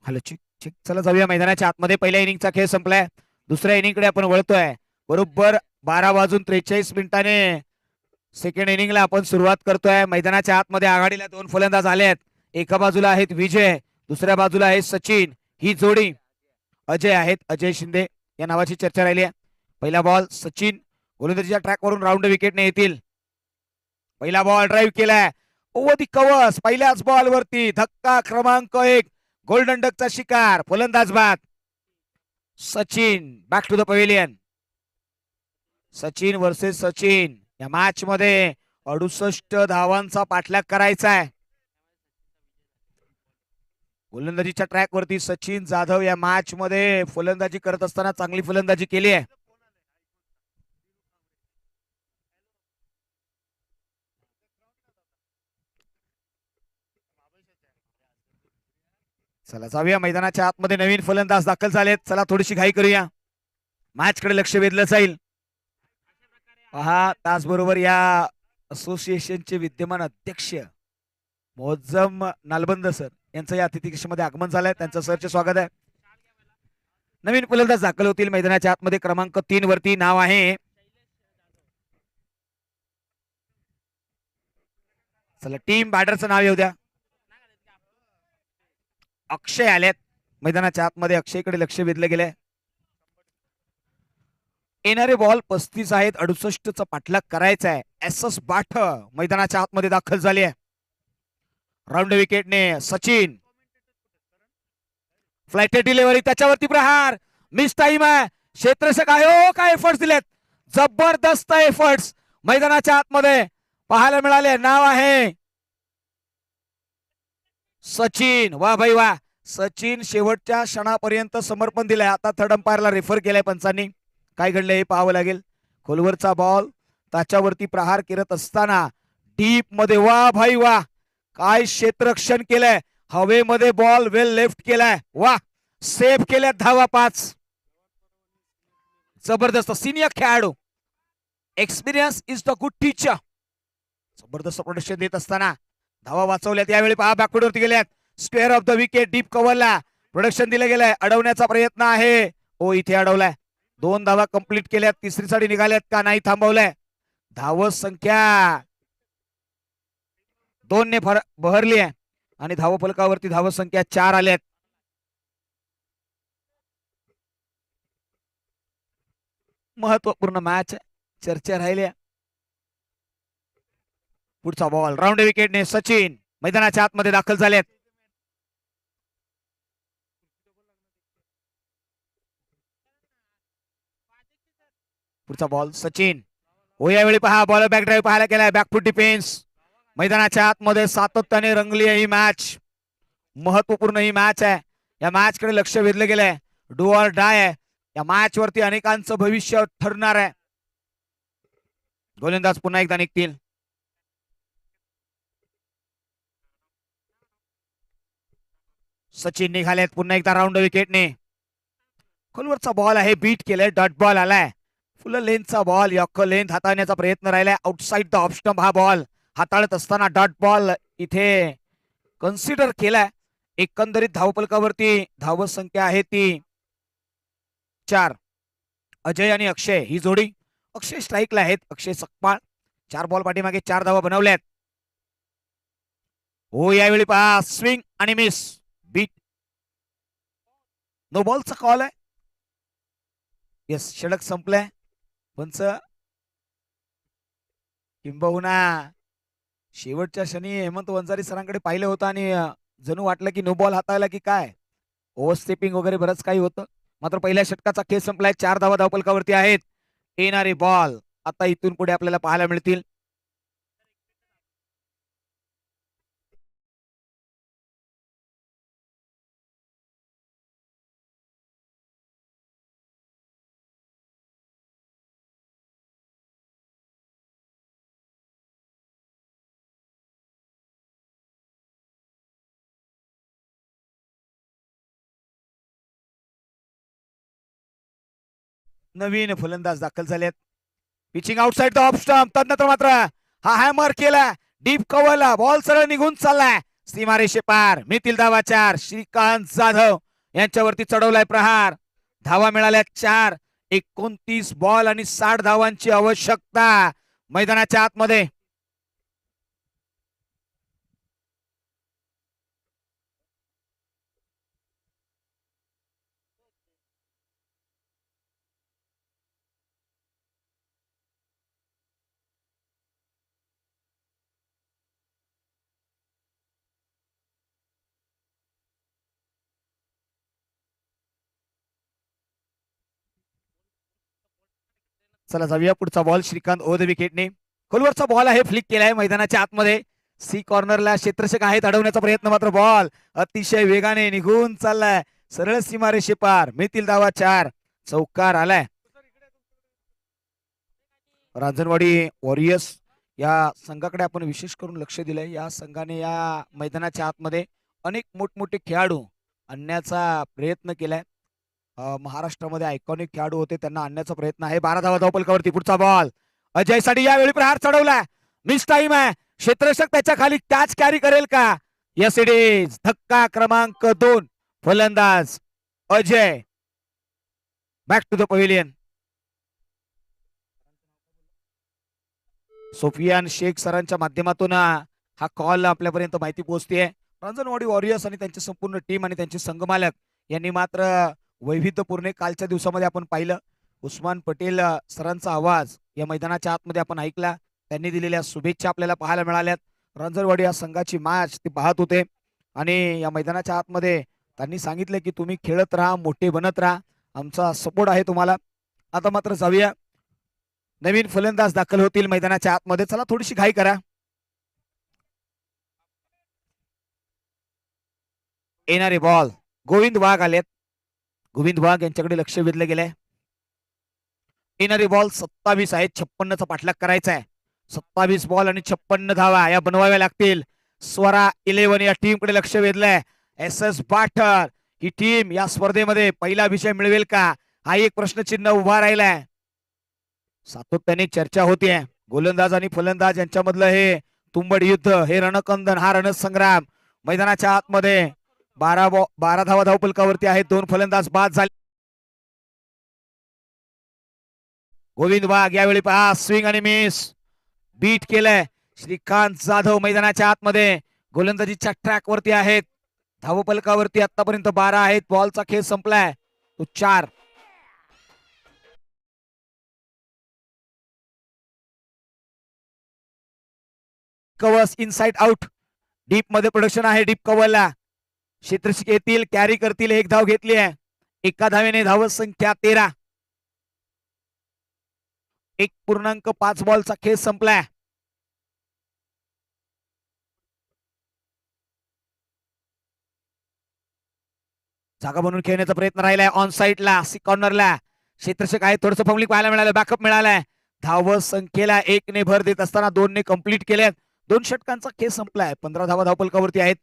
Hello check check. चला जाऊया मैदानाच्या आतमध्ये. पहिल्या इनिंगचा खेळ संपलाय. दुसऱ्या इनिंगकडे आपण वळतोय. बरोबर 12 वाजून 43 मिनिटाने सेकंड इनिंगला आपण सुरुवात करतोय. मैदानाच्या आतमध्ये आघाडीला 2 फलंदाज आलेत. एका बाजूला आहेत विजय, दुसऱ्या बाजूला आहे सचिन. ही जोडी अजय आहेत, अजय शिंदे या नावाची चर्चा राहिली आहे. पहिला बॉल सचिन गोलंदाजीच्या ट्रॅकवरून राऊंड विकेटने येतील. पहिला बॉल ड्राईव्ह केलाय. ओवधी कवस पहिल्याच बॉल वरती धक्का क्रमांक 1. गोल्डन डकचा शिकार. फलंदाज बाद. Sachin back to the pavilion. Sachin versus Sachin. या मॅच मध्ये 68 धावांचा पाठलाग करायचा आहे. गोलंदाजीच्या ट्रॅक वरती सचिन जाधव या मॅच मध्ये फलंदाजी करत असताना चांगली फलंदाजी केली आहे. चला जाऊया मैदानाच्या आतमध्ये. नवीन फलंदाज दाखल झालेत. चला थोडीशी घाई करूया. मॅच कडे लक्ष वेधलं जाईल. पहा त्याचबरोबर या असोसिएशनचे विद्यमान अध्यक्ष मोहज्जम नालबंद सर यांचं या अतिथी कक्षामध्ये आगमन झालंय. त्यांचं सरचे स्वागत आहे. नवीन फलंदाज दाखल होतील मैदानाच्या आतमध्ये. क्रमांक 3 वरती नाव आहे, चला टीम बॅटरचं नाव येऊ द्या, अक्षय आलेत मैदानाच्या आतमध्ये. अक्षयकडे लक्ष वेधलं गेलंय. येणारे बॉल 35 आहेत. 68 चा पाठलाग करायचा आहे. एस एस बाठ मैदानाच्या आतमध्ये दाखल झाले आहे. राऊंड विकेटने सचिन. फ्लाइट डिलिव्हरी त्याच्यावरती प्रहार. मिस टाइम आहे. क्षेत्ररक्षक आहे. ओ काय एफर्ट्स दिलेत. जबरदस्त एफर्ट्स मैदानाच्या आतमध्ये पाहायला मिळाले. नाव आहे सचिन. वा भाई वा. सचिन शेवटच्या क्षणापर्यंत समर्पण दिलंय. आता थर्ड अंपायरला रेफर केलाय पंचांनी. काय घडलंय हे पाहावं लागेल. खोलवरचा बॉल त्याच्यावरती प्रहार करत असताना डीप मध्ये वा भाई वा काय क्षेत्ररक्षण केलंय. हवेमध्ये बॉल वेल लेफ्ट केलाय. वा सेव्ह केल्यात धावा 5. जबरदस्त सिनियर खेळाडू. Experience is the good teacher. जबरदस्त प्रोडक्शन देत असताना धावा वाचवल्यात. यावेळी पहा बॅकवर्ड वरती गेल्यात. Square of the wicket deep कव्हरला प्रोडक्शन दिलं गेलंय. अडवण्याचा प्रयत्न आहे. ओ इथे अडवलाय. 2 धावा कंप्लीट केल्यात. तिसरी साठी निघाल्यात का नाही थांबवलंय. धाव संख्या 2 ने बहरली आहे आणि धाव फलकावरती धाव संख्या 4 आल्यात. महत्वपूर्ण मॅच चर्चा राहिल्या. पुढचा बॉल राऊंड विकेटने सचिन मैदानाच्या आतमध्ये दाखल झालेत. पुढचा बॉल सचिन. हो यावेळी पहा बॉल बॅक ड्राईव्ह पाहायला गेलाय. बॅकफूट डिफेन्स मैदानाच्या आतमध्ये सातत्याने रंगली आहे ही मॅच. महत्वपूर्ण ही मॅच आहे. या मॅच कडे लक्ष वेधलं गेलंय. डू ऑर डाय आहे. या मॅच वरती अनेकांचं भविष्य ठरणार आहे. गोलंदाज पुन्हा एकदा निघतील. सचिन निघालेत पुन्हा एकदा राऊंड विकेटने. खोलवरचा बॉल आहे. बीट केलंय. डॉट बॉल आलाय. फुल लेंथचा बॉल यॉर्कर लेंथ हाताळण्याचा प्रयत्न राहिलाय. आउटसाइड द ऑफ स्टंप हा बॉल हाताळत असताना डॉट बॉल इथे कन्सिडर केलाय. एकंदरीत धावफलकावरती धाव संख्या आहे ती 4. अजय आणि अक्षय ही जोडी. अक्षय स्ट्राईकला आहेत. अक्षय सकपाळ 4 बॉल पाठीमागे 4 धावा बनवल्यात. हो यावेळी पहा स्विंग आणि मिस. बीट नो बॉलचा कॉल आहे. येस षटक संपलंय. पंच किंबहुना शेवटच्या क्षणी हेमंत वंजारी सरांकडे पाहिलं होतं आणि जणू वाटलं की नो बॉल हाताळला की काय. ओव्हरस्टेपिंग वगैरे बरंच काही होतं. मात्र पहिल्या षटकाचा खेळ संपलाय. 4 धावा धावफलकावरती आहेत. येणारे बॉल आता इथून पुढे आपल्याला पाहायला मिळतील. नवीन फलंदाज दाखल झालेत. Pitching outside the off stump. तदनंतर मात्र हा हॅमर केला. डीप कव्हरला बॉल सरळ निघून चाललाय. सीमारेषे पार, मिळतील धावा 4. श्रीकांत जाधव यांच्यावरती चढवलाय प्रहार. धावा मिळाल्या 4. 29 बॉल आणि 60 धावांची आवश्यकता मैदानाच्या आतमध्ये. चला जाऊया पुढचा बॉल. श्रीकांत ओव्हर द विकेटने खोलवरचा बॉल आहे, फ्लिक केलाय मैदानाच्या आतमध्ये. सी कॉर्नरला क्षेत्ररक्षक आहेत, अडवण्याचा प्रयत्न, मात्र बॉल अतिशय वेगाने निघून चाललाय सरळ सीमारेषे पार. मिळतील धावा 4. चौकार आलाय. रांजणवाडी वॉरियर्स या संघाकडे आपण विशेष करून लक्ष दिलंय. या संघाने या मैदानाच्या आतमध्ये अनेक मोठमोठे खेळाडू आणण्याचा प्रयत्न केलाय. महाराष्ट्रामध्ये आयकॉनिक खेळाडू होते, त्यांना आणण्याचा प्रयत्न आहे. 12 धावा धावपलकावरती. पुढचा बॉल अजय साठी, यावेळी प्रहार चढवला, मिस टाइम आहे. क्षेत्ररक्षक त्याच्या खाली कॅच कॅरी करेल का? Yes it is. धक्का क्रमांक 2. फलंदाज Ajay back to the pavilion. Sofiyan Shaikh सरांच्या माध्यमातून हा कॉल आपल्यापर्यंत माहिती पोहोचते. रांजणवाडी वॉरियर्स आणि त्यांची संपूर्ण टीम आणि त्यांचे संघमालक यांनी मात्र वैविध्यपूर्ण कालच्या दिवसामध्ये आपण पाहिलं. उस्मान पटेल सरांचा आवाज या मैदानाच्या आतमध्ये आपण ऐकला. त्यांनी दिलेल्या शुभेच्छा आपल्याला पाहायला मिळाल्यात. रांजणवाडी या संघाची मॅच ते पाहत होते आणि या मैदानाच्या आतमध्ये त्यांनी सांगितलं की तुम्ही खेळत राहा, मोठे बनत राहा, आमचा सपोर्ट आहे तुम्हाला. आता मात्र जाऊया, नवीन फलंदाज दाखल होतील मैदानाच्या आतमध्ये. चला थोडीशी घाई करा. येणारे बॉल गोविंद वाघ आलेत. गोविंद वाघ यांच्याकडे लक्ष वेधलं गेलंय. येणारे बॉल 27 आहेत. 56चा पाठलाग करायचा आहे. 27 बॉल आणि 56 धावा या बनवाव्या लागतील. स्वरा 11 या टीम कडे लक्ष वेधलंय. एस एस बाठर ही टीम या स्पर्धेमध्ये पहिला विजय मिळवेल का, हा एक प्रश्नचिन्ह उभा राहिलाय. सातत्याने चर्चा होतीये. गोलंदाज आणि फलंदाज यांच्यामधलं हे तुंबड युद्ध, हे रणकंदन, हा रणसंग्राम मैदानाच्या आतमध्ये. 12 धावा धावपलकावरती आहेत. 2 फलंदाज बाद झाले. गोविंद वाघ यावेळी पहा, स्विंग आणि मिस, बीट केलंय. श्रीकांत जाधव मैदानाच्या आतमध्ये गोलंदाजीच्या ट्रॅक वरती आहेत. धावपलकावरती आतापर्यंत 12 आहेत. बॉलचा खेळ संपलाय, तो 4. कवर्स इनसाइड आउट, डीप मध्ये प्रोडक्शन आहे. डीप कव्हरला क्षेत्ररक्षक येतील, कॅरी करतील. 1 धाव घेतली आहे. एका धावेने धावत संख्या 13. 1.5 बॉलचा खेळ संपलाय. जागा बनवून खेळण्याचा प्रयत्न राहिलाय. ऑन साइडला सी कॉर्नरला क्षेत्ररक्षक आहे. थोडंसं फंगलिंग पाहायला मिळालं, बॅकअप मिळालाय. धाव संख्येला 1 ने भर देत असताना 2 ने कंप्लीट केल्यात. 2 षटकांचा खेळ संपलाय. 15 धावा धावपलकावरती आहेत.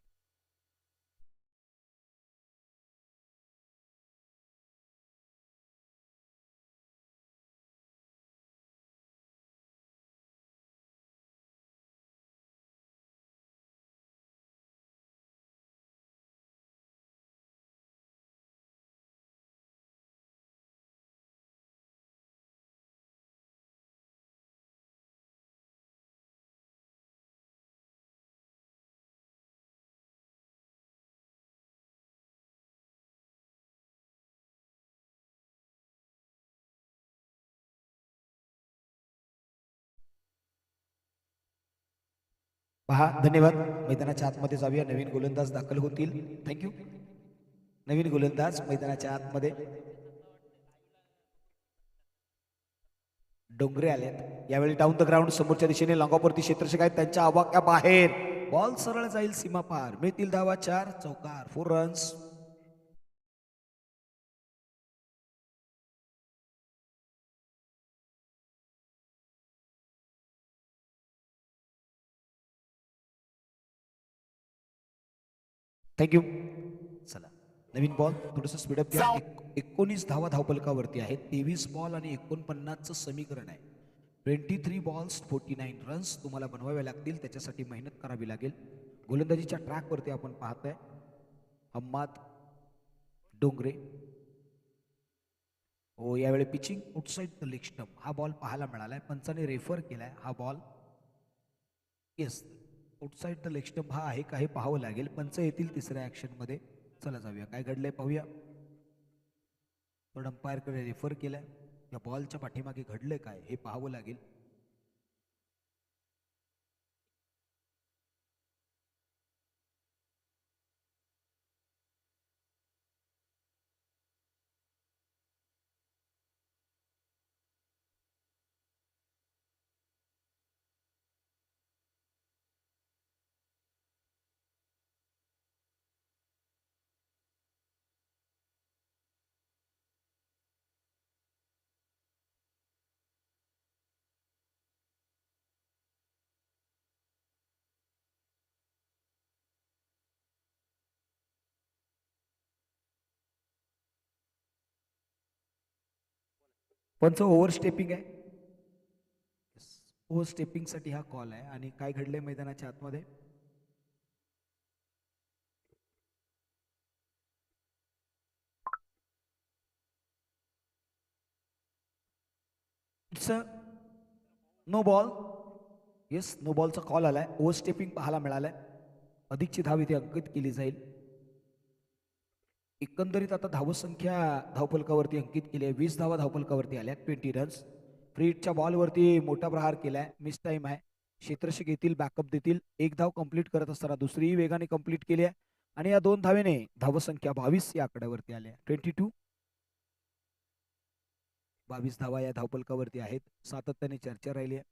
पहा, धन्यवाद. मैदानाच्या आतमध्ये जाऊया. नवीन गोलंदाज दाखल होतील. थँक्यू. नवीन गोलंदाज मैदानाच्या आतमध्ये डोंगरे आलेत. यावेळी डाऊन द ग्राउंड समोरच्या दिशेने लॉंगॉपवरती क्षेत्ररक्षक आहेत. त्यांच्या आवाक्या बाहेर बॉल सरळ जाईल सीमा पार. मिळतील धावा 4. चौकार, 4 रन्स. थँक्यू. चला नवीन बॉल, थोडस स्पीडअप घ्या. 19 धावा धावपलकावरती आहेत. 23 बॉल आणि 49चं समीकरण आहे. 23 बॉल्स 49 रन्स तुम्हाला बनवावे लागतील. त्याच्यासाठी मेहनत करावी लागेल. गोलंदाजीच्या ट्रॅक वरती आपण पाहतोय अहमद डोंगरे. हो, यावेळी pitching outside the leg stump हा बॉल पाहायला मिळालाय. पंचाने रेफर केलाय हा ball. Yes, outside the leg stump हा आहे का हे पाहावं लागेल. पंच येतील तिसऱ्या ऍक्शन मध्ये. चला जाऊया काय घडलंय पाहूया. अंपायरकडे रेफर केलाय. या बॉलच्या पाठीमागे घडलंय काय हे पाहावं लागेल. पंच ओव्हर स्टेपिंग आहे. ओव्हर स्टेपिंग साठी हा कॉल आहे. आणि काय घडलंय मैदानाच्या आतमध्ये. It's no ball. Yes, no बॉलचा कॉल आलाय. ओव्हर स्टेपिंग पाहायला मिळालाय. अधिकची धाव इथे अंकित केली जाईल. एकंदरीत आता धावसंख्या धावफलकावरती अंकित केली आहे. 20 धावा धावफलकावरती आल्या. 20 रन्स. फ्रीटच्या बॉलवरती मोठा प्रहार केलाय. मिस टाइम आहे. क्षेत्ररक्षक येतील, बॅकअप देतील. एक धाव कंप्लीट करत असताना दुसरीही वेगाने कंप्लीट केली आहे. आणि या 2 धावेने धावसंख्या 22 या आकड्यावरती आल्या. 22. 22 धावा या धावफलकावरती आहेत. सातत्याने चर्चा राहिली आहे.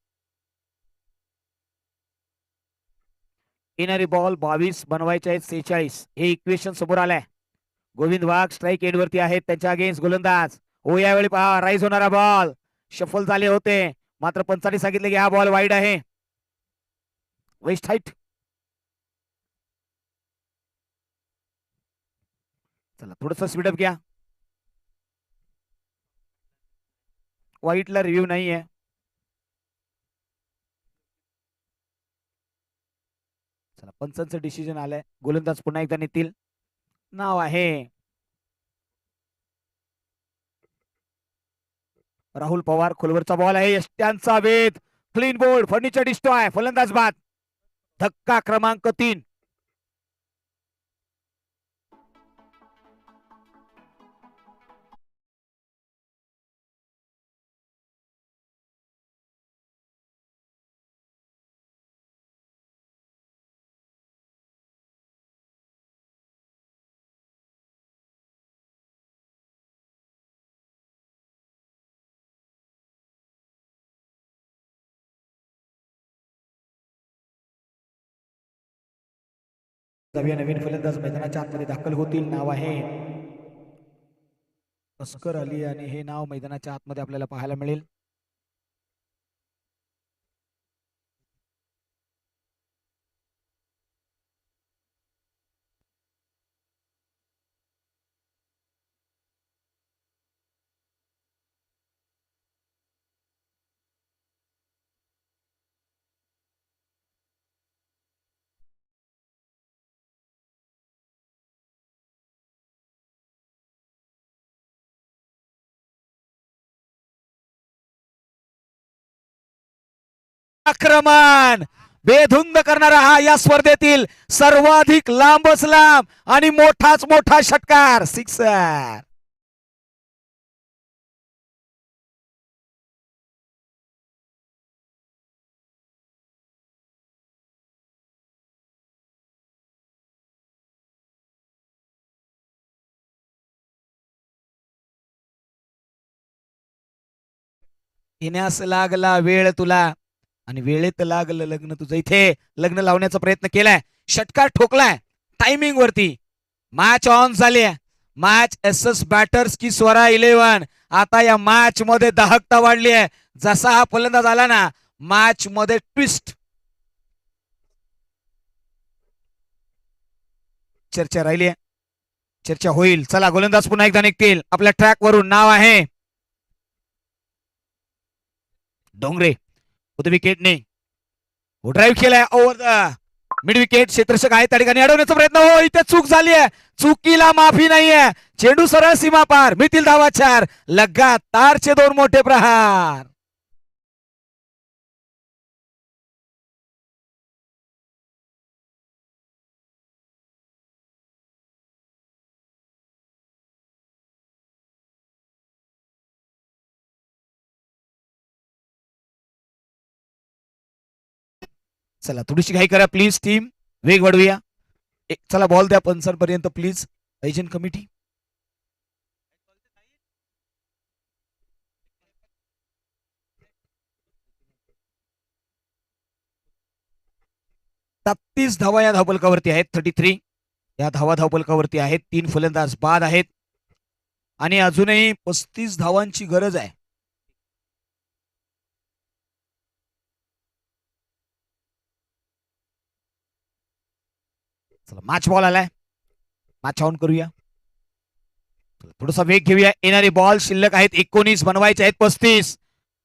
येणारी बॉल 22 बनवायचे आहेत 46. हे इक्वेशन समोर आलंय. गोविंद वाघ स्ट्राईक एंड वरती आहेत. त्यांच्या अगेन्स्ट गोलंदाज. हो, यावेळी पहा राईज होणारा बॉल. शफल झाले होते मात्र पंचाने सांगितले की हा बॉल वाईड आहे. Waist height. चला थोडस स्पीडअप घ्या. वाईटला रिव्ह्यू नाहीये. चला पंचांचं डिसिजन आलंय. गोलंदाज पुन्हा एकदा नेतील. नाव आहे राहुल पवार. खोलवरचा बॉल आहे. यष्ट्यांचा वेध. Clean bowled. Furniture destroy. फलंदाज बाद. धक्का क्रमांक 3. नवीन फलंदाज मैदानाच्या आतमध्ये दाखल होतील. नाव आहे अस्कर अली आणि हे नाव मैदानाच्या आतमध्ये आपल्याला पाहायला मिळेल. आक्रमण बेधुंद करणारा हा या स्पर्धेतील सर्वाधिक लांबच लांब आणि मोठाच मोठा षटकार. सिक्सर. येण्यास लागला वेळ तुला आणि वेळेत लागलं लग्न तुझं. इथे लग्न लावण्याचा प्रयत्न केलाय. षटकार ठोकलाय टायमिंग वरती. मॅच ऑन झाली. मॅच एस एस बॅटर्स की स्वरा 11. आता या मॅच मध्ये दाहकता वाढली आहे. जसा हा फलंदाज आला ना मॅच मध्ये ट्विस्ट. चर्चा राहिली आहे. चर्चा होईल. चला गोलंदाज पुन्हा एकदा निघतील आपल्या ट्रॅक वरून. नाव आहे डोंगरे. विकेटने ड्राईव्ह केलाय ओव्हर द मिड विकेट क्षेत्ररक्षक आहे त्या ठिकाणी अडवण्याचा प्रयत्न. हो इथे चूक झाली आहे, चुकीला माफी नाहीये. चेंडू सरळ सीमा पार, मिळतील धावा 4. लगातारचे 2 मोठे प्रहार. चला थोडीशी घाई करा प्लीज टीम, वेग वाढवूया. चला बॉल द्या पंचांपर्यंत प्लीज एजंट कमिटी. तीस धावा या धावपलकावरती आहेत. 33 या धावपलकावरती आहेत. 3 फलंदाज बाद आहेत आणि अजूनही 35 धावांची गरज आहे. चला मॅच बॉल आलाय, मॅच ऑन करूया. थोडासा वेग घेऊया. येणारे बॉल शिल्लक आहेत 19, बनवायचे आहेत 35.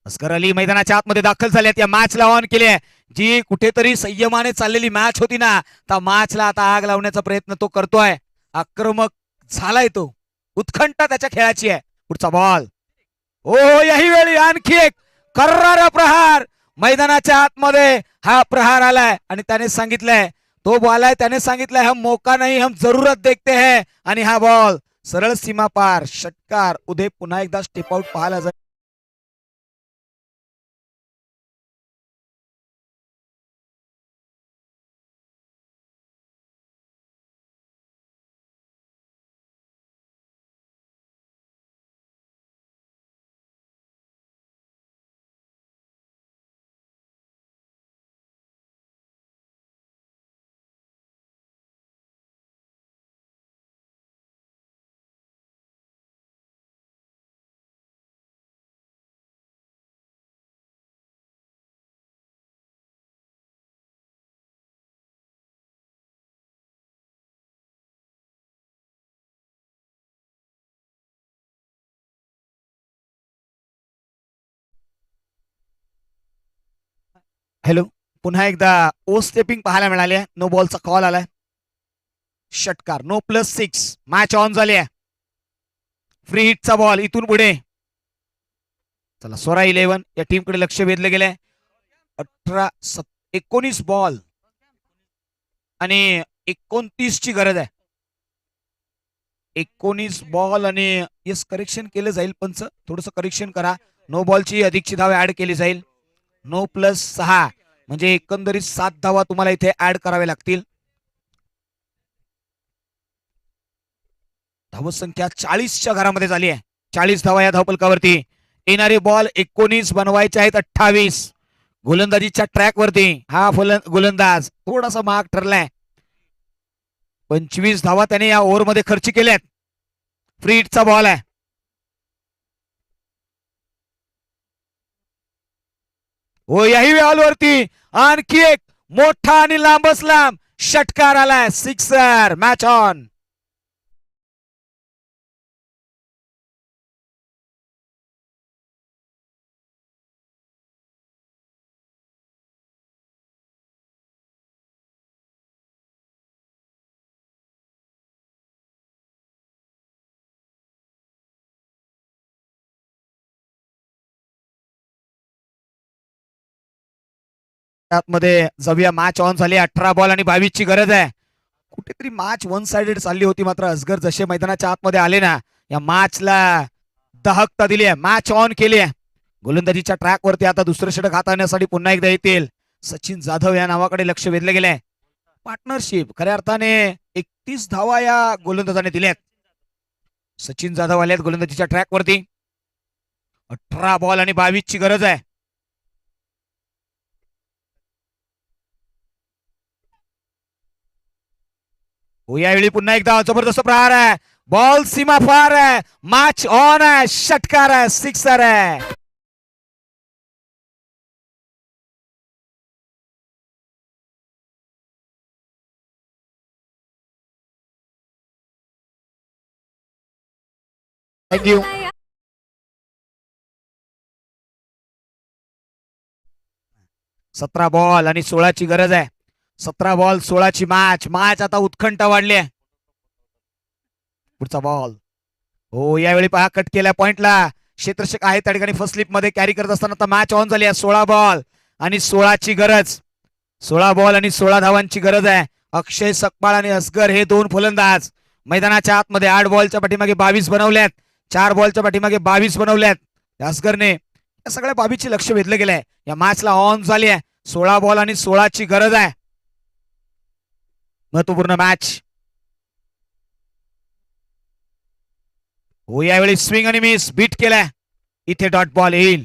अस्कर अली मैदानाच्या आतमध्ये दाखल झाल्यात. या मॅचला ऑन केले. जी कुठेतरी संयमाने चाललेली मॅच होती ना, त्या मॅचला आता आग लावण्याचा प्रयत्न तो करतोय. आक्रमक झालाय तो, उत्कंठा त्याच्या खेळाची आहे. पुढचा बॉल. ओ याही वेळी आणखी एक कर्रारा प्रहार. मैदानाच्या आतमध्ये हा प्रहार आलाय आणि त्याने सांगितलंय, तो बॉल आहे, त्याने सांगितलंय हम मौका नहीं हम जरूरत देखते हैं. आणि हा बॉल सरळ सीमा पार, षटकार. उदय पुन्हा एकदा स्टेप आउट पाहायला जाईल. हॅलो, पुन्हा एकदा ओ स्टेपिंग पाहायला मिळाले. नो बॉलचा कॉल आलाय. षटकार. नो +6. मॅच ऑन झाली आहे. फ्री हिटचा बॉल इथून पुढे. चला स्वरा 11 या टीमकडे लक्ष वेधले गेले. 19 बॉल आणि 29 ची गरज आहे. 19 बॉल आणि यस करेक्शन केलं जाईल. पंच थोडस करेक्शन करा. नो बॉलची अधिकची धाव ऍड केली जाईल. नो +6 म्हणजे एकंदरीत 7 धावा तुम्हाला इथे ऍड कराव्या लागतील. धावसंख्या 40च्या घरामध्ये झाली आहे. 40 धावा या धावपलकावरती. येणारे बॉल 19 बनवायचे आहेत 28. गोलंदाजीच्या ट्रॅक वरती हा गोलंदाज थोडासा महाग ठरलाय. 25 धावा त्याने या ओव्हरमध्ये खर्च केल्यात. फ्री हिटचा बॉल आहे. हो याही बॉलवरती आणखी एक मोठा आणि लांबच लांब षटकार आलाय. सिक्सर. Match on. मध्ये जाऊया. मॅच ऑन झाली. 18 बॉल आणि 22 ची गरज आहे. कुठेतरी मॅच वन साइडेड चालली होती, मात्र असगर जसे मैदानाच्या आतमध्ये आले ना, या मॅचला दहकता दिली आहे. मॅच ऑन केली आहे. गोलंदाजीच्या ट्रॅक वरती आता दुसरं षटक हाताळण्यासाठी पुन्हा एकदा येतील. सचिन जाधव या नावाकडे लक्ष वेधले गेले. पार्टनरशिप खऱ्या अर्थाने 31 धावा या गोलंदाजाने दिल्यात. सचिन जाधव आलेत गोलंदाजीच्या ट्रॅक वरती. 18 बॉल आणि 22 ची गरज आहे. यावेळी पुन्हा एकदा जबरदस्त प्रहार आहे. बॉल सीमा पार आहे. मॅच ऑन आहे. षटकार आहे. सिक्सर आहे. थँक्यू. 17 बॉल आणि 16 ची गरज आहे. 17 बॉल 16ची मॅच आता उत्कंठा वाढली आहे. पुढचा बॉल हो यावेळी पहा कट केल्या पॉइंटला क्षेत्ररक्षक आहे त्या ठिकाणी फर्स्ट स्लिप मध्ये कॅरी करत असताना आता मॅच ऑन झाली आहे. 16 बॉल आणि 16ची गरज. 16 बॉल आणि 16 धावांची गरज आहे. अक्षय सकपाळ आणि असगर हे दोन फलंदाज मैदानाच्या आतमध्ये 8 बॉलच्या पाठीमागे 22 बनवल्यात. 4 बॉलच्या पाठीमागे 22 बनवल्यात. असगरने या सगळ्या बाबीचे लक्ष वेधलं गेलंय. या मॅचला ऑन झाली आहे. 16 बॉल आणि 16ची गरज आहे. महत्वपूर्ण मॅच हो यावेळी स्विंग आणि मिस बीट केलाय. इथे डॉट बॉल येईल.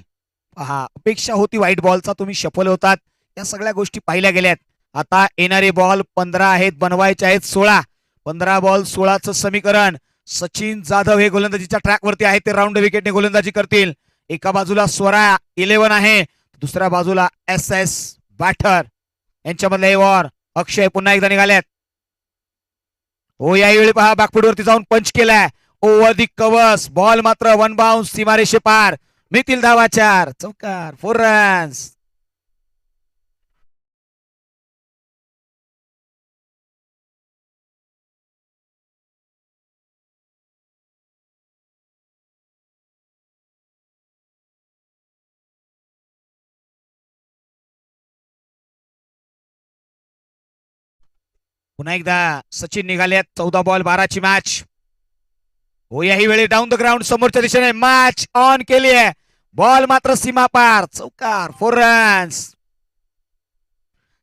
पहा अपेक्षा होती व्हाईट बॉलचा तुम्ही सफल होतात. या सगळ्या गोष्टी पाहिल्या गेल्यात. आता येणारे बॉल 15 आहेत बनवायचे आहेत 16. 15 बॉल 16चं समीकरण. सचिन जाधव हे गोलंदाजीच्या ट्रॅकवरती आहेत. ते राऊंड विकेटने गोलंदाजी करतील. एका बाजूला स्वरा 11 आहे दुसऱ्या बाजूला SS बॅटर यांच्यामधले वॉर. अक्षय पुन्हा एकदा निघाल्यात. हो यावेळी पहा बॅकफुटवरती जाऊन पंच केलाय. ओव्हर दी कव्हर्स बॉल मात्र वन बाउन्स सीमारेषे पार. मिळतील धावा 4 चौकार 4 रन्स. पुन्हा एकदा सचिन निघाल्यात. 14 बॉल 12ची मॅच हो याही वेळी डाऊन द ग्राउंड समोरच्या दिशेने मॅच ऑन केली आहे. बॉल मात्र सीमा पार चौकार 4 रन्स.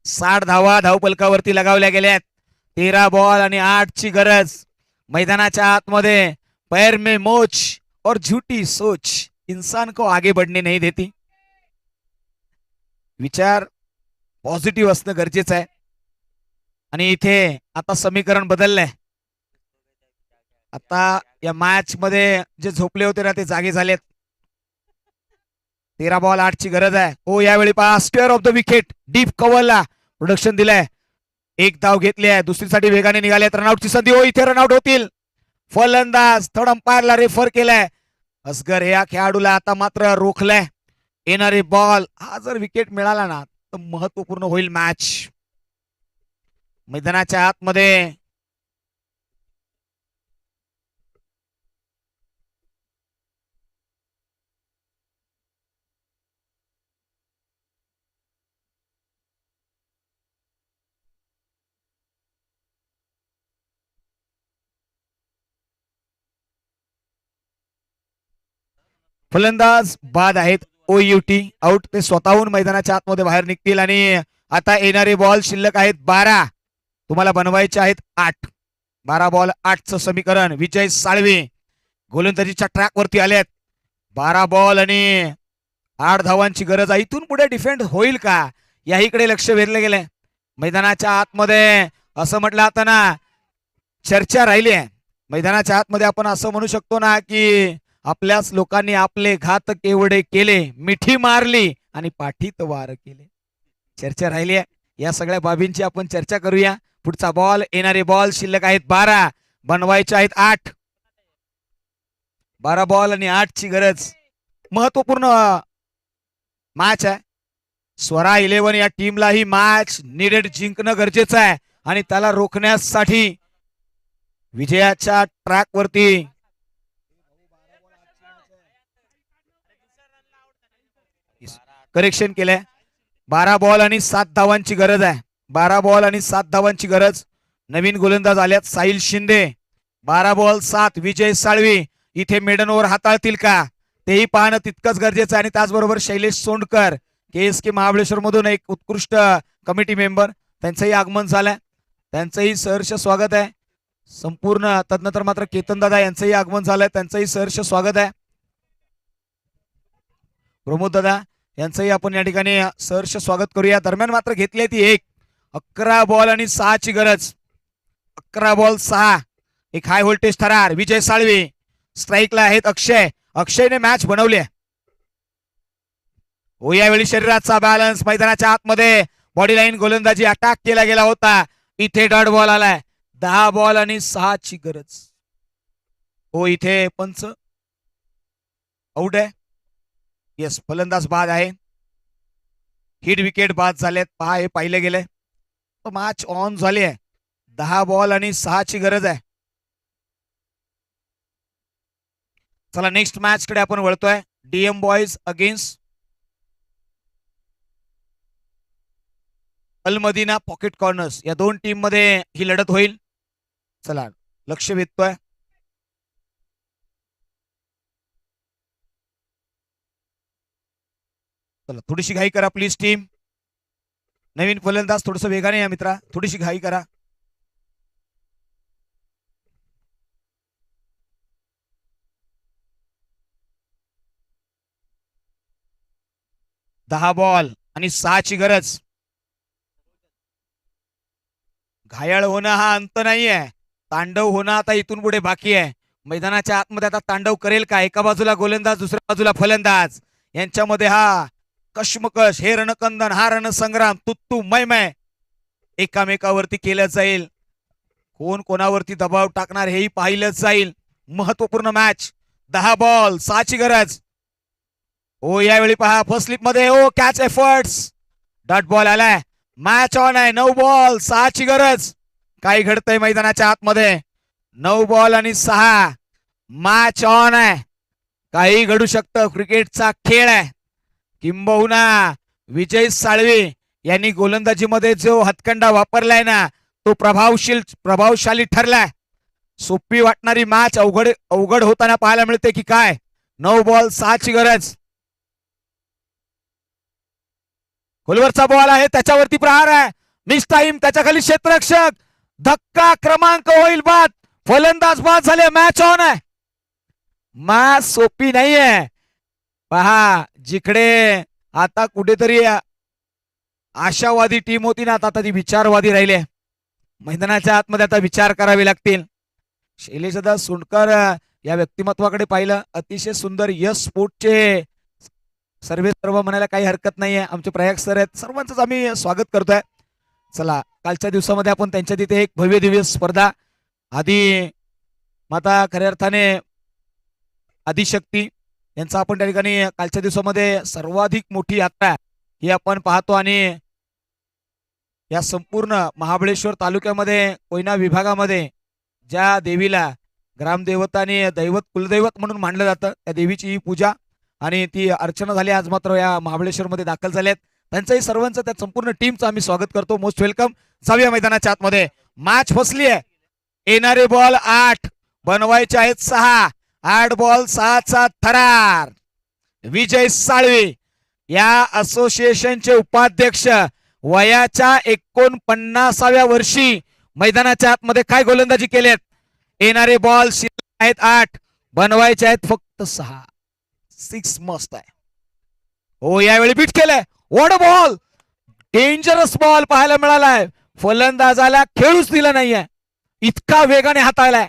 60 धावा धावपलकावरती लगावल्या गेल्यात. 13 बॉल आणि 8ची गरज. मैदानाच्या आतमध्ये पैर में मोच और झूठी सोच इंसान को आगे बढ़ने नहीं देती. विचार पॉझिटिव्ह असणं गरजेचं आहे. आणि इथे आता समीकरण बदललंय. आता या मॅच मध्ये जे झोपले होते ना ते जागे झालेत. 13 बॉल 8ची गरज आहे. हो यावेळी पहा square of the wicket deep कव्हरला प्रोडक्शन दिलंय. एक धाव घेतली आहे. दुसरीसाठी वेगाने निघालेत. रनआउटची संधी हो इथे रनआउट होतील. फलंदाज थर्ड अंपायरला रेफर केलाय. असगर या खेळाडूला आता मात्र रोखलंय. येणारे बॉल हा जर विकेट मिळाला ना तर महत्वपूर्ण होईल मॅच. मैदानाच्या आतमध्ये फलंदाज बाद आहेत. OUT out. ते स्वतःहून मैदानाच्या आतमध्ये बाहेर निघतील. आणि आता येणारे बॉल शिल्लक आहेत 12. तुम्हाला बनवायचे आहेत 8. 12 बॉल 8चं समीकरण. विजय साळवे गोलंदाजीच्या ट्रॅक वरती आलेत. 12 बॉल आणि 8 धावांची गरज आहे. इथून पुढे डिफेंड होईल का याहीकडे लक्ष वेधलं गेलंय. मैदानाच्या आतमध्ये असं म्हटलं आता ना चर्चा राहिली आहे. मैदानाच्या आतमध्ये आपण असं म्हणू शकतो ना की आपल्याच लोकांनी आपले घात केवढे केले. मिठी मारली आणि पाठीत वार केले. चर्चा राहिली आहे. या सगळ्या बाबींची आपण चर्चा करूया. पुढचा बॉल. येणारे बॉल शिल्लक आहेत 12. बनवायचे आहेत 8. 12 बॉल आणि 8ची गरज. महत्वपूर्ण मॅच आहे. स्वरा 11 या टीमला ही मॅच नीडेड जिंकणं गरजेचं आहे. आणि त्याला रोखण्यासाठी विजयाच्या ट्रॅक वरती करेक्शन केलंय. 12 बॉल आणि 7 धावांची गरज आहे. 12 बॉल आणि 7 धावांची गरज. नवीन गोलंदाज आल्यात साहिल शिंदे. 12 बॉल 7. विजय साळवी इथे मेडन ओव्हर हाताळतील का तेही पाहणं तितकंच गरजेचं आहे. आणि त्याचबरोबर शैलेश सोंडकर KSK महाबळेश्वर मधून एक उत्कृष्ट कमिटी मेंबर त्यांचंही आगमन झालंय. त्यांचंही सहर्ष स्वागत आहे. संपूर्ण तदनंतर मात्र केतन दादा यांचंही आगमन झालंय. त्यांचंही सहर्ष स्वागत आहे. प्रमोद दादा यांचंही आपण या ठिकाणी सहर्ष स्वागत करूया. दरम्यान मात्र घेतली ती 1. 11 बॉल आणि 6ची गरज. 11 बॉल 6. एक हाय व्होल्टेज थरार. विजय साळवे स्ट्राईकला आहेत. अक्षयने मॅच बनवली. हो यावेळी शरीराचा बॅलन्स. मैदानाच्या आतमध्ये बॉडी लाईन गोलंदाजी अटॅक केला गेला होता. इथे डॉट बॉल आलाय. 10 बॉल आणि 6ची गरज. हो इथे पंच आउट आहे. येस फलंदाज बाद आहे. हिट विकेट बाद झालेत. पहा हे पाहिले गेले. मॅच ऑन झाली आहे. 10 बॉल आणि 6 ची गरज आहे. चला नेक्स्ट मॅच कडे आपण वळतोय. डीएम बॉयज अगेन्स्ट अल मदीना पॉकेट कॉर्नर्स. या दोन टीम मध्ये ही लढत होईल. चला लक्ष वेधतोय. चला थोडीशी घाई करा प्लीज टीम. नवीन फलंदाज थोडस वेगाने या मित्रा, थोडीशी घाई करा. दहा बॉल आणि 6 ची गरज. घायाळ होणं हा अंत नाहीये. तांडव होणं आता इथून पुढे बाकी आहे. मैदानाच्या आतमध्ये आता तांडव करेल का? एका बाजूला गोलंदाज, दुसऱ्या बाजूला फलंदाज, यांच्यामध्ये हा कश्मकश, हे रणकंदन, हा रणसंग्राम, तुत्तू मैमय एकामेकावरती केलं जाईल. कोण कोणावरती दबाव टाकणार हेही पाहिलं जाईल. महत्वपूर्ण मॅच. 10 बॉल 6 ची गरज. ओ यावेळी पहा फर्स्ट स्लिप मध्ये ओ कॅच एफर्ट्स. डॉट बॉल आलाय. मॅच ऑन आहे. 9 बॉल 6 ची गरज. काय घडतंय मैदानाच्या आतमध्ये? 9 बॉल आणि 6. मॅच ऑन आहे. काही घडू शकतं. क्रिकेटचा खेळ आहे. किंबहुना विजय साळवी यांनी गोलंदाजीमध्ये जो हातखंडा वापरलाय ना, तो प्रभावशाली ठरलाय. सोपी वाटणारी मॅच अवघड होताना पाहायला मिळते की काय. 9 बॉल 6 ची गरज. खोलवरचा बॉल आहे, त्याच्यावरती प्रहार आहे. मिस टाइम, त्याच्या खाली क्षेत्ररक्षक. धक्का क्रमांक होईल बाद. फलंदाज बाद झाले. मॅच ऑन आहे. मॅच सोपी नाहीये. पहा जिकडे आता कुठेतरी आशावादी टीम होती ना, आता ती विचारवादी राहिली. मैदानाच्या आतमध्ये आता विचार करावे लागतील. शैलेशदा सोंडकर या व्यक्तिमत्वाकडे पाहिलं, अतिशय सुंदर. यस स्पोर्टचे सर्व म्हणायला काही हरकत नाहीये. आमचे प्रयाग सर आहेत, सर्वांचंच आम्ही स्वागत करतोय. चला कालच्या दिवसामध्ये आपण त्यांच्या तिथे एक भव्य दिव्य स्पर्धा, आदी माता खऱ्या अर्थाने आदिशक्ती यांचा आपण त्या ठिकाणी कालच्या दिवसामध्ये सर्वाधिक मोठी यात्रा ही आपण पाहतो. आणि या संपूर्ण महाबळेश्वर तालुक्यामध्ये कोयना विभागामध्ये ज्या देवीला ग्रामदेवता आणि दैवत कुलदैवत म्हणून मानलं जातं, त्या देवीची ही पूजा आणि ती अर्चना झाली. आज मात्र या महाबळेश्वर मध्ये दाखल झालेत. त्यांचंही सर्वांचं, त्या संपूर्ण टीमचं आम्ही स्वागत करतो. Most welcome. जाऊया मैदानाच्या आतमध्ये. मॅच फसली आहे. येणारे बॉल 8, बनवायचे आहेत 6. 8 बॉल 6 चा थरार. विजय साळवी या असोसिएशनचे उपाध्यक्ष वयाच्या 49व्या वर्षी मैदानाच्या आतमध्ये काय गोलंदाजी केलेत. येणारे बॉल आहेत 8, बनवायचे आहेत फक्त 6. 6 मस्त आहे. हो यावेळी बीट केलंय. What a ball. Dangerous ball पाहायला मिळालाय. फलंदाजाला खेळूच दिलं नाहीये, इतका वेगाने हाताळलाय.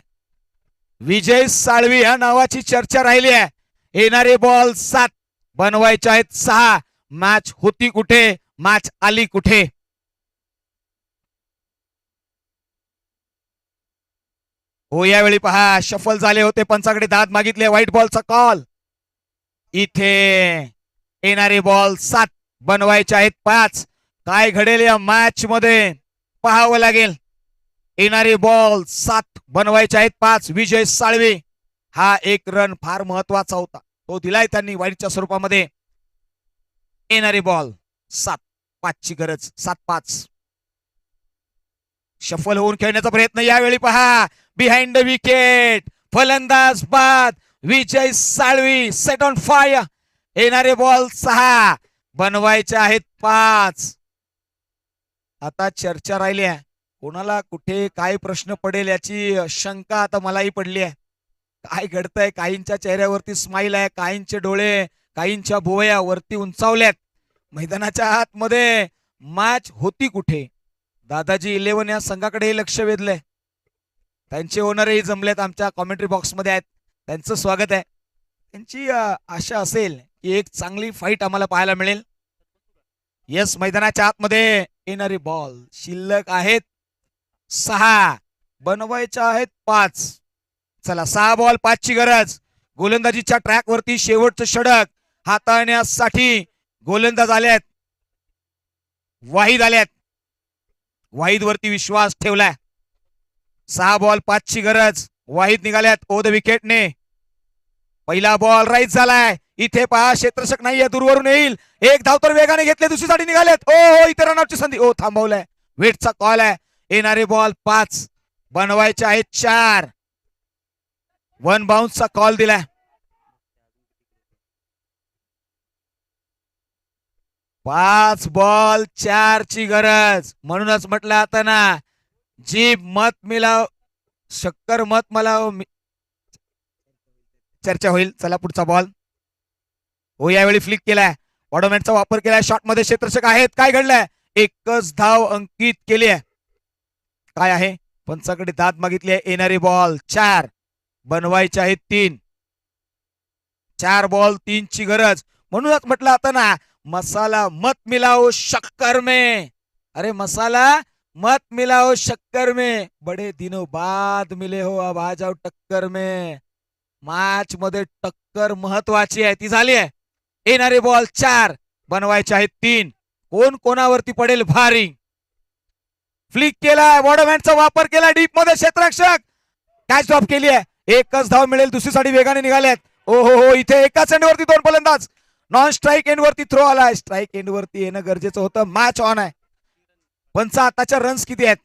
विजय साळवी या नावाची चर्चा राहिली आहे. येणारे बॉल 7, बनवायचे आहेत 6. मॅच होती कुठे, मॅच आली कुठे. हो यावेळी पहा शफल झाले होते, पंचाकडे दाद मागितले. व्हाईट बॉलचा कॉल. इथे येणारे बॉल 7, बनवायचे आहेत 5. काय घडेल या मॅच मध्ये पाहावं लागेल. येणारे बॉल 7, बनवायचे आहेत 5. विजय साळवी हा एक रन फार महत्वाचा होता, तो दिलाय त्यांनी वाईटच्या स्वरूपामध्ये. येणारे बॉल 7, 5 ची गरज. 7-5. शफल होऊन खेळण्याचा प्रयत्न. यावेळी पहा बिहाइंड द विकेट, फलंदाज बाद. विजय साळवी सेट ऑन फायर. येणारे बॉल 6, बनवायचे आहेत 5. आता चर्चा राहिली आहे, कोणाला कुठे काय प्रश्न पडेल याची शंका आता मलाही पडली आहे. काय घडतंय, काहींच्या चेहऱ्यावरती स्माइल आहे, काहींचे डोळे, काहींच्या भुवया वरती उंचावल्यात. मैदानाच्या आतमध्ये मॅच होती कुठे. दादाजी 11 या संघाकडे लक्ष वेधलंय. त्यांचे ओनरही जमलेत, आमच्या कॉमेंट्री बॉक्स मध्ये आहेत. त्यांचं स्वागत आहे. त्यांची आशा असेल की एक चांगली फाईट आम्हाला पाहायला मिळेल. यस मैदानाच्या आतमध्ये येणारे बॉल शिल्लक आहेत 6, बनवायच्या आहेत 5. चला 6 बॉल 5 ची गरज. गोलंदाजीच्या ट्रॅक वरती शेवटचं षटक हाताळण्यासाठी गोलंदाज आलेत. वाहिद आलेत. वाहिद वरती विश्वास ठेवलाय. 6 बॉल 5 ची गरज. वाहिद निघाल्यात ओ द विकेटने. पहिला बॉल राईट झालाय. इथे पहा क्षेत्ररक्षक नाहीये, दूरवरून येईल. एक धाव तर वेगाने घेतले, दुसरी साठी निघालेत. ओ हो इथे रनआउटची संधी. ओ थांबवलाय. वेटचा कॉल आहे. येणारे बॉल 5 बनवायचे आहेत 4. 1 बाउन्सचा कॉल दिलाय. पाच बॉल 4 ची गरज. म्हणूनच म्हटलं आता ना, जी मत मिलाव शक्कर मत मला चर्चा होईल. चला पुढचा बॉल. हो यावेळी फ्लिक केलाय. वॉडोमॅनचा वापर केलाय. शॉट मध्ये क्षेत्ररक्षक आहेत. काय घडलंय? एकच धाव अंकित केली आहे. काय आहे? पंचाकडे दाद मागितली आहे. येणारे बॉल 4 बनवायचे आहेत 3. 4 बॉल 3 ची गरज. म्हणूनच म्हटलं आता ना, मसाला मत मिलाओ शक्कर में. अरे मसाला मत मिलाओ शक्कर में. बड़े दिनों बाद मिले हो, अब आ जाओ टक्कर में. मॅच मध्ये टक्कर महत्वाची आहे, ती झाली आहे. येणारे बॉल 4 बनवायचे आहेत 3. कोण कोणावरती पडेल भारी. फ्लिक केलाय. वॉडोमॅनचा वापर केला. डीप मध्ये क्षेत्ररक्षक कॅच ड्रॉप केली आहे. एकच धाव मिळेल. दुसरी साठी वेगाने निघाल्यात. ओ हो हो इथे एकाच एंड वरती 2 फलंदाज. नॉन स्ट्राईक एंड वरती थ्रो आलाय. स्ट्राईक एंड वरती येणं गरजेचं होतं. मॅच ऑन आहे. पंच आताच्या रन्स किती आहेत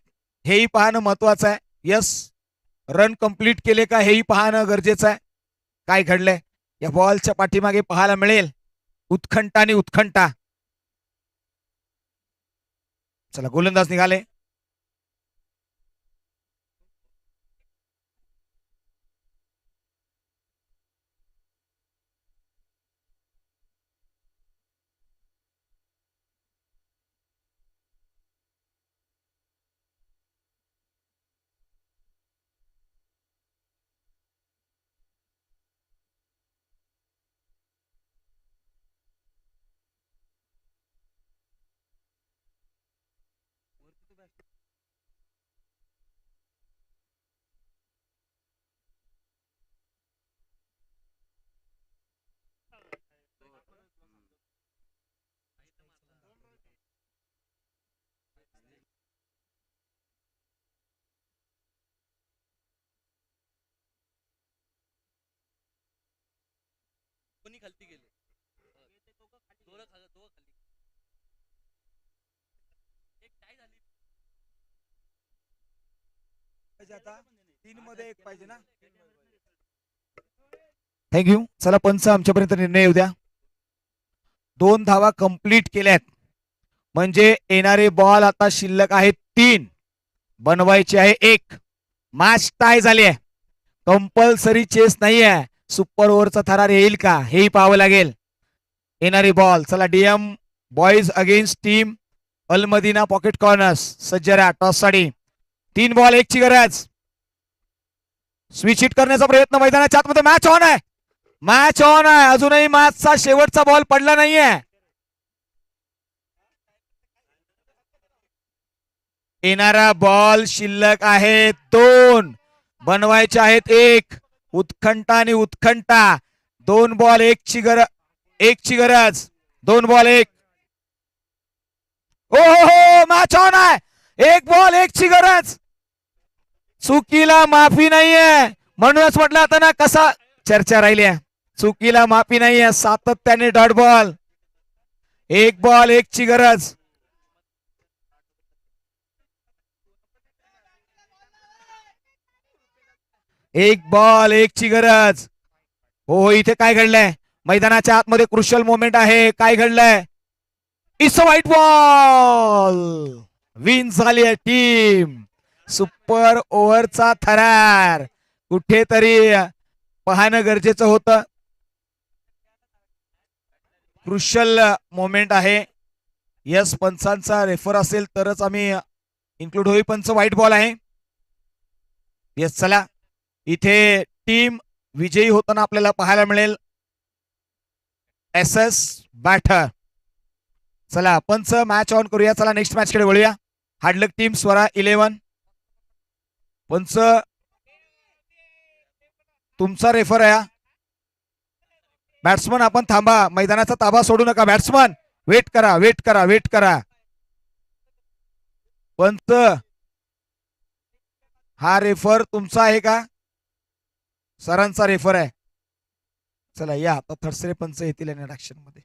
हेही पाहणं महत्वाचं आहे. यस रन कंप्लीट केले का हेही पाहणं गरजेचं आहे. काय घडलंय या बॉलच्या पाठीमागे पाहायला मिळेल. उत्कंठा आणि उत्कंठा. चला गोलंदाज निघाले. खालती गेले. एक टाय झाली. 3 मध्ये 1 पाहिजे ना. थँक्यू. चला पंच आमच्यापर्यंत निर्णय येऊ द्या. 2 धावा कंप्लीट केल्यात. म्हणजे येणारे बॉल आता शिल्लक आहेत 3 बनवायचे आहे 1. मॅच टाय झाली आहे. कंपल्सरी चेस नाही आहे. सुपर ओव्हरचा थरार येईल का हेही पाहावं लागेल. येणारी बॉल. चला डीएम बॉईज अगेन्स्ट टीम अल-मदीना पॉकेट कॉर्नर्स. सज्जरा टॉस साठी 3 बॉल 1 ची गरज. स्विच हिट करण्याचा प्रयत्न मैदानाच्या आतमध्ये. मॅच ऑन आहे. मॅच ऑन आहे. अजूनही मॅचचा शेवटचा बॉल पडला नाहीये. येणारा बॉल शिल्लक आहे 2 बनवायचे आहेत 1. उत्कंठा आणि उत्कंठा. 2 बॉल 1 ची गरज. 2 बॉल 1. ओ हो हो मॅच ऑन आहे. 1 बॉल 1 ची गरज. चुकीला माफी नाहीये. म्हणूनच म्हटलं आता ना, कसा चर्चा राहिली आहे. चुकीला माफी नाहीये. सातत्याने डॉट बॉल. 1 बॉल 1 ची गरज. एक बॉल 1 ची गरज. हो इथे काय घडलंय? मैदानाच्या आतमध्ये क्रुशियल मोमेंट आहे. काय घडलंय? It's a white ball. Win झाली आहे टीम. सुपर ओव्हरचा थरार कुठेतरी पाहणं गरजेचं होतं. क्रुशियल मोमेंट आहे. यस पंचांचा रेफर असेल तरच आम्ही इन्क्लूड होई. पंच व्हाईट बॉल आहे. यस चला इथे टीम विजयी होताना आपल्याला पाहायला मिळेल एसएस बॅटर. चला पंच मॅच ऑन करूया. चला नेक्स्ट मॅच कडे वळूया. हार्डलक टीम स्वरा 11. पंच तुमचा रेफर आहे. बॅट्समन आपण थांबा. मैदानाचा ताबा सोडू नका. बॅट्समन वेट करा. पंच हा रेफर तुमचा आहे का? सरांचा रेफर आहे. चला या आता थर्सरे पंच येतील ऍक्शन मध्ये.